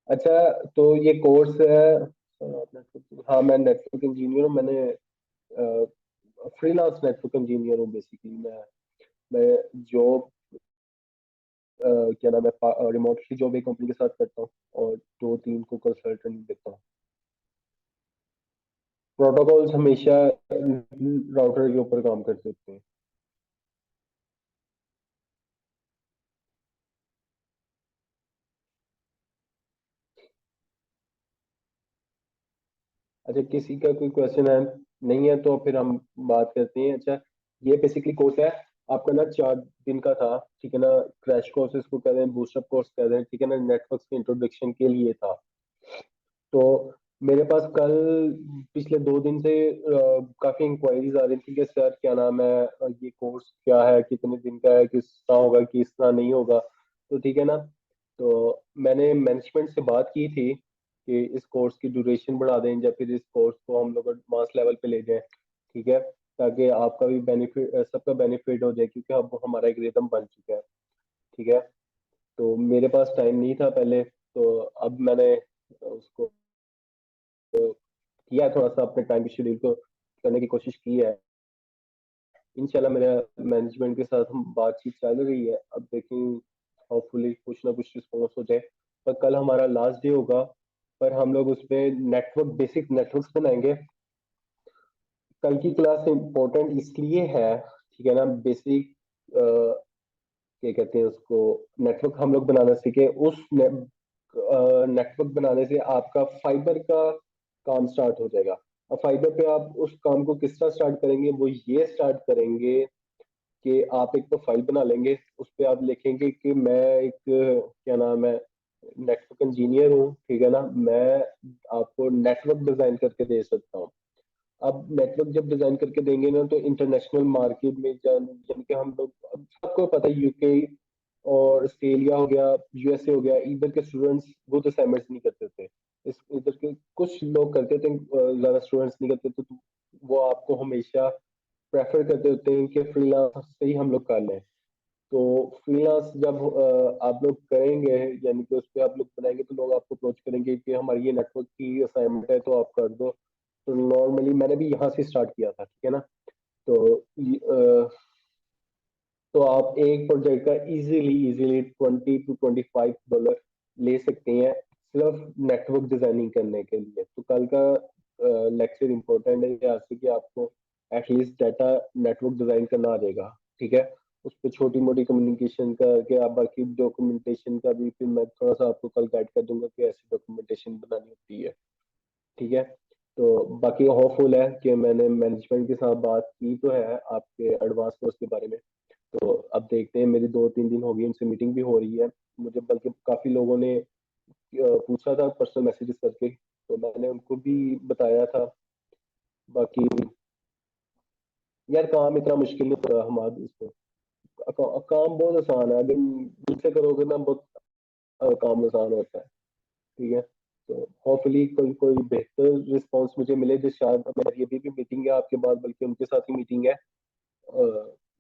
अच्छा, तो ये कोर्स है हाँ, मैं नेटवर्क इंजीनियर हूँ। मैंने फ्रीलांस नेटवर्क इंजीनियर हूँ बेसिकली। मैं जॉब क्या नाम है, रिमोटली जॉब एक कंपनी के साथ करता हूँ और दो तीन को कंसल्टेंट देता हूँ। प्रोटोकॉल्स हमेशा राउटर के ऊपर काम करते होते हैं। अच्छा, किसी का कोई क्वेश्चन है? नहीं है तो फिर हम बात करते हैं। अच्छा, ये बेसिकली कोर्स है आपका ना, 4 दिन का था, ठीक है ना। क्रैश कोर्स इसको कह रहे हैं, बूस्टअप कोर्स कह रहे हैं, ठीक है ना। नेटवर्क के इंट्रोडक्शन के लिए था। तो मेरे पास कल पिछले 2 दिन से काफी इंक्वायरीज आ रही थी कि सर क्या नाम है, ये कोर्स क्या है, कितने दिन का है, किस तरह होगा, किस तरह नहीं होगा, तो ठीक है ना। तो मैंने मैनेजमेंट से बात की थी कि इस कोर्स की ड्यूरेशन बढ़ा दें या फिर इस कोर्स को हम लोग एडवांस लेवल पे ले जाएं, ठीक है, ताकि आपका भी बेनिफिट, सबका बेनिफिट हो जाए, क्योंकि अब हमारा एक रिदम बन चुका है, ठीक है। तो मेरे पास टाइम नहीं था पहले, तो अब मैंने उसको किया है, थोड़ा सा अपने टाइम शेड्यूल को करने की कोशिश की है। इंशाल्लाह मेरा मैनेजमेंट के साथ हम बातचीत चल रही है, अब देखें, होपफुली कुछ ना कुछ रिस्पॉन्स हो जाए। पर कल हमारा लास्ट डे होगा, पर हम लोग उसमें नेटवर्क, बेसिक नेटवर्क्स बनाएंगे। कल की क्लास इम्पोर्टेंट इसलिए है, ठीक है ना। बेसिक क्या कहते हैं उसको, नेटवर्क हम लोग बनाना सीखे। नेटवर्क बनाने से आपका फाइबर का काम स्टार्ट हो जाएगा। अब फाइबर पे आप उस काम को किस तरह स्टार्ट करेंगे, वो ये स्टार्ट करेंगे कि आप एक तो फाइल बना लेंगे, उस पे आप लिखेंगे कि मैं एक क्या नाम है, नेटवर्क इंजीनियर हूँ, ठीक है ना। मैं आपको नेटवर्क डिजाइन करके दे सकता हूँ। अब नेटवर्क जब डिजाइन करके देंगे ना, तो इंटरनेशनल मार्केट में यानी कि हम लोग, अब सबको पता है, यूके और ऑस्ट्रेलिया हो गया, यूएसए हो गया, इधर के स्टूडेंट्स वो तो असाइनमेंट्स नहीं करते थे। इस इधर के कुछ लोग करते थे, ज्यादा स्टूडेंट्स नहीं करते थे, तो वो आपको हमेशा प्रेफर करते होते हैं कि फ्रीलांस से ही हम लोग कर लें। तो फ्रीलांस जब आप लोग करेंगे, यानी कि उस पर आप लोग बनाएंगे, तो लोग आपको अप्रोच करेंगे कि हमारी ये नेटवर्क की असाइनमेंट है तो आप कर दो। तो नॉर्मली मैंने भी यहाँ से स्टार्ट किया था, ठीक है ना। तो तो आप एक प्रोजेक्ट का इजीली इजीली $20 to $25 ले सकते हैं, सिर्फ नेटवर्क डिजाइनिंग करने के लिए। तो कल का लेक्चर इंपॉर्टेंट है यहाँ से कि आपको एटलीस्ट डाटा नेटवर्क डिजाइन करना आ जाएगा, ठीक है। उस पर छोटी मोटी कम्युनिकेशन करके आप बाकी डॉक्यूमेंटेशन का भी फिर मैं थोड़ा सा आपको कल गाइड कर दूंगा कि ऐसी डॉक्यूमेंटेशन बनानी होती है, ठीक है। तो बाकी होपफुल है कि मैंने मैनेजमेंट के साथ बात की तो है आपके एडवांस कोर्स के बारे में। तो अब देखते हैं, मेरी 2-3 दिन हो गई उनसे मीटिंग भी हो रही है। मुझे बल्कि काफी लोगों ने पूछा था पर्सनल मैसेजेस करके, तो मैंने उनको भी बताया था। बाकी यार काम इतना मुश्किल नहीं होता हमारे इस पे, काम बहुत आसान है, अगर दिल से करोगे ना बहुत काम आसान होता है, ठीक है। तो होपफुली कोई कोई बेहतर रिस्पांस मुझे मिले, जो शायद मेरी अभी भी मीटिंग है आपके बाद, बल्कि उनके साथ ही मीटिंग है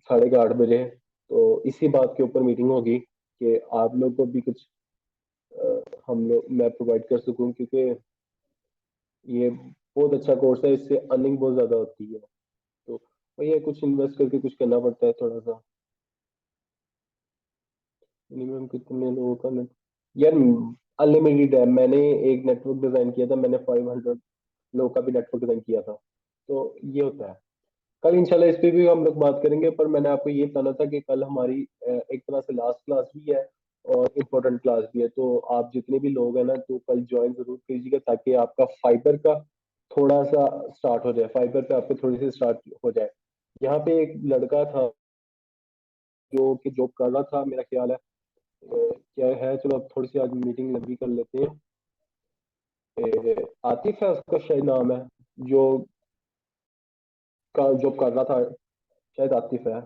8:30 बजे। तो इसी बात के ऊपर मीटिंग होगी कि आप लोग को भी कुछ हम लोग मैं प्रोवाइड कर सकूं, क्योंकि ये बहुत अच्छा कोर्स है, इससे अर्निंग बहुत ज्यादा होती है। तो वही है, कुछ इन्वेस्ट करके कुछ करना पड़ता है थोड़ा सा। मिनिमम कितने लोगों का नेट, यार अनलिमिटेड है। मैंने एक नेटवर्क डिजाइन किया था, मैंने 500 लोगों का भी नेटवर्क डिजाइन किया था। तो ये होता है। कल इंशाल्लाह इस पे भी हम लोग बात करेंगे, पर मैंने आपको ये बताना था कि कल हमारी एक तरह से लास्ट क्लास भी है और इम्पोर्टेंट क्लास भी है। तो आप जितने भी लोग हैं ना, तो कल ज्वाइन जरूर कीजिएगा, ताकि आपका फाइबर का थोड़ा सा स्टार्ट हो जाए, फाइबर पे आपको थोड़ी सी स्टार्ट हो जाए। यहाँ पे एक लड़का था जो कि जॉब कर रहा था, मेरा ख्याल है क्या है, चलो अब थोड़ी सी आज मीटिंग लंबी कर लेते हैं। आतिफ है उसका शायद नाम है, जो का जॉब कर रहा था, शायद आतिफ है।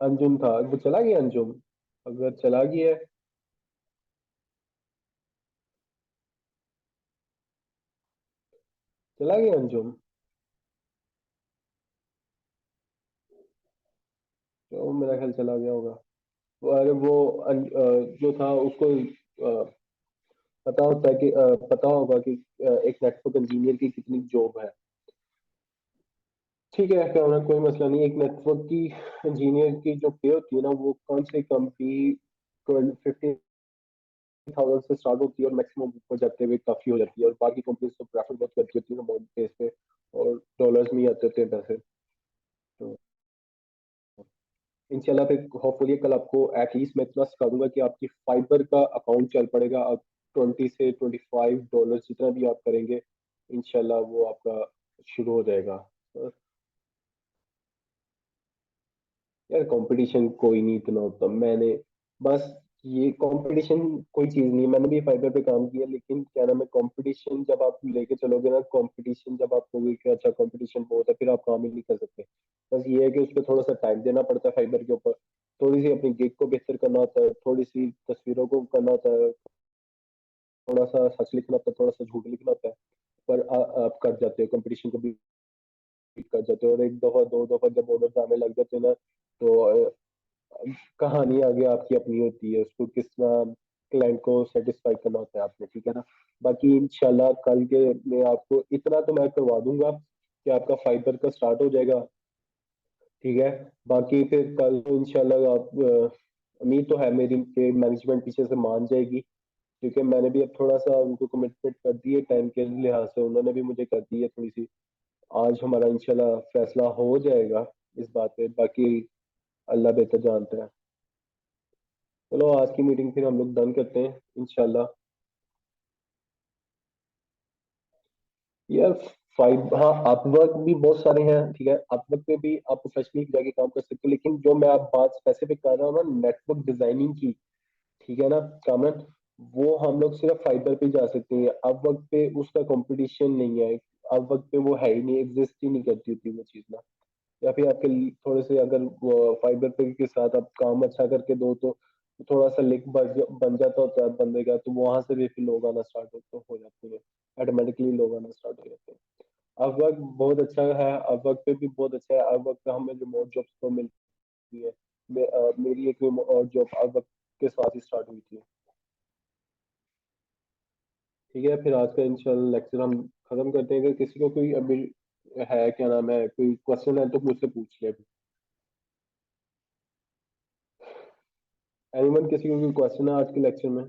अंजुम था, वो चला गया अंजुम? अगर चला गया है, चला गया अंजुम, तो मेरा ख्याल चला गया होगा। अरे वो जो था उसको पता होता है कि पता होगा कि एक नेटवर्क इंजीनियर की कितनी जॉब है। ठीक है, क्या होना, कोई मसला नहीं। एक नेटवर्क की इंजीनियर की जो पे होती है ना, वो कम से कम भी 50,000 से स्टार्ट होती है और मैक्सिमम ऊपर जाते हुए काफी हो जाती है। और बाकी कंपनीज तो प्रेफर बहुत करती होती है ना बेस पे, और डॉलर्स में ही आते होते हैं पैसे। तो इंशाल्लाह फिर होपफुली कल आपको एटलीस्ट मैं इतना सिखा दूंगा कि आपकी फाइबर का अकाउंट चल पड़ेगा। अब 20 से 25 डॉलर जितना भी आप करेंगे, इंशाल्लाह वो आपका शुरू हो जाएगा। तो यार कंपटीशन कोई नहीं इतना होता, मैंने बस ये कंपटीशन कोई चीज नहीं है। मैंने भी फाइबर पे काम किया, लेकिन क्या नाम है, कंपटीशन जब आप लेके चलोगे ना, कंपटीशन जब आप कहोगे कि अच्छा कंपटीशन बहुत है, फिर आप काम ही नहीं कर सकते। बस ये है कि उस पर थोड़ा सा टाइम देना पड़ता है फाइबर के ऊपर, थोड़ी सी अपनी गिग को बेहतर करना होता है, थोड़ी सी तस्वीरों को करना होता है, थोड़ा सा सच लिखना होता है, थोड़ा सा झूठ लिखना होता है। पर आप कर जाते हो, कंपटीशन को भी कर जाते हो, और एक दफा दो दफा जब ऑर्डर आने लग जाते हैं ना, तो कहानी आगे आपकी अपनी होती है, उसको किस तरह क्लाइंट को सेटिस्फाई करना होता है आपने, ठीक है ना। बाकी इंशाल्लाह कल के मैं आपको इतना तो मैं करवा दूंगा कि आपका फाइबर का स्टार्ट हो जाएगा, ठीक है। बाकी फिर कल इंशाल्लाह आप उम्मीद तो है मेरी कि मैनेजमेंट पीछे से मान जाएगी, क्योंकि मैंने भी अब थोड़ा सा उनको कमिटमेंट कर दी है, टाइम के लिहाज से उन्होंने भी मुझे कर दी है थोड़ी सी। आज हमारा इंशाल्लाह फैसला हो जाएगा इस बात पे, बाकी अल्लाह बेहतर जानता है। चलो आज की मीटिंग फिर हम लोग डन करते हैं इंशाल्लाह। यार फाइव, हाँ अपवर्क भी बहुत सारे हैं, ठीक है। अपवर्क पे भी आप प्रोफेशनली जाके काम कर सकते हो, लेकिन जो मैं आप बात स्पेसिफिक कर रहा हूँ ना नेटवर्क डिजाइनिंग की, ठीक है ना कामन, वो हम लोग सिर्फ फाइबर पे जा सकते हैं। अपवर्क पे उसका कंपटीशन नहीं है, अपवर्क पे वो है ही नहीं, एग्जिस्ट ही नहीं करती होती वो चीज ना। या फिर आपके थोड़े से अगर फाइबर पे के साथ आप काम अच्छा करके दो, तो थोड़ा सा लिंक बन जाता होता है बंदे का, तो वहां से भी फिर लोग आना स्टार्ट हो जाते हैं, ऑटोमेटिकली लोग आना स्टार्ट हो जाते हैं। अपवर्क बहुत अच्छा है, अपवर्क पे भी बहुत अच्छा है। अपवर्क पे हमें रिमोट जॉब्स तो मिलती है। मेरी एक रिमोट जॉब अपवर्क के साथ ही स्टार्ट हुई थी। ठीक है, फिर आज का इंशाल्लाह लेक्चर हम खत्म करते हैं। अगर किसी को कोई अभी है, क्या नाम है, कोई क्वेश्चन है तो मुझसे पूछ ले। एनीवन, किसी को कोई क्वेश्चन है आज के लेक्चर में?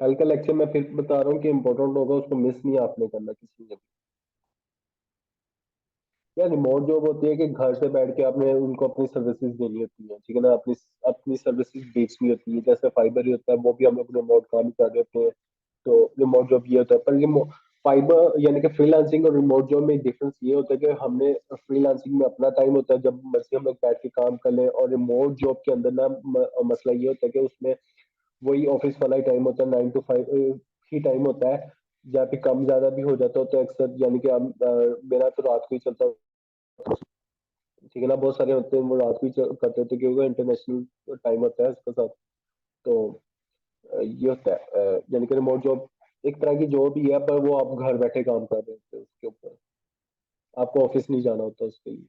कल का लेक्चर मैं फिर बता रहा हूँ कि इंपॉर्टेंट होगा, उसको मिस नहीं आपने करना किसी ने भी। यार रिमोट जॉब होती है कि घर से बैठ के आपने उनको अपनी सर्विसेज देनी होती है, ठीक है ना, अपनी अपनी सर्विसेज बेचनी होती है। जैसे फाइबर ही होता है, वो भी हम अपने रिमोट काम ही कर रहे होते हैं। तो रिमोट जॉब ये होता है, पर ये फाइबर यानी कि फ्रीलांसिंग और रिमोट जॉब में डिफरेंस ये होता है कि हमने फ्रीलांसिंग में अपना टाइम होता है, जब मर्जी हम लोग बैठ के काम कर लें। और रिमोट जॉब के अंदर ना मसला ये होता है कि उसमें वही ऑफिस वाला ही टाइम होता है, 9 to 5 ही टाइम होता है। जहाँ पे कम ज्यादा भी हो जाता होता है अक्सर, यानी कि हम मेरा तो रात को ही चलता, ठीक है ना। बहुत सारे होते हैं वो रात को ही करते होते हैं, क्योंकि इंटरनेशनल टाइम होता है उसके साथ। तो ये होता है, यानी कि रिमोट जॉब एक तरह की जॉब ही है, पर वो आप घर बैठे काम कर रहे होते हैं उसके ऊपर, आपको ऑफिस नहीं जाना होता उसके लिए।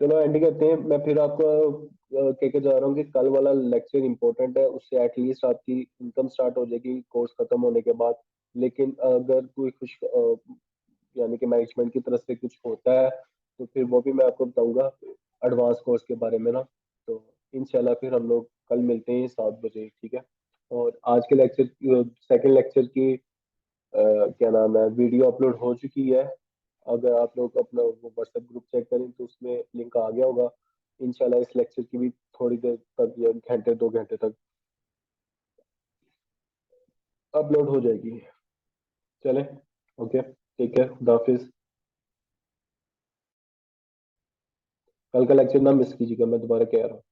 चलो एंड करते हैं। मैं फिर आपको कह के जा रहा हूँ कि कल वाला लेक्चर इंपॉर्टेंट है, उससे एटलीस्ट आपकी इनकम स्टार्ट हो जाएगी कोर्स खत्म होने के बाद। लेकिन अगर कोई कुछ यानी कि मैनेजमेंट की तरफ से कुछ होता है तो फिर वो भी मैं आपको बताऊंगा एडवांस कोर्स के बारे में ना। तो इंशाल्लाह फिर हम लोग कल मिलते हैं 7 बजे, ठीक है। और आज के लेक्चर, सेकंड लेक्चर की क्या नाम है, वीडियो अपलोड हो चुकी है। अगर आप लोग अपना वो व्हाट्सएप ग्रुप चेक करें तो उसमें लिंक आ गया होगा। इंशाल्लाह इस लेक्चर की भी थोड़ी देर तक या घंटे 2 घंटे तक अपलोड हो जाएगी। चले, ओके, ठीक है, खुदा हाफिज। कल का लेक्चर ना मिस कीजिएगा, मैं दोबारा कह रहा हूँ।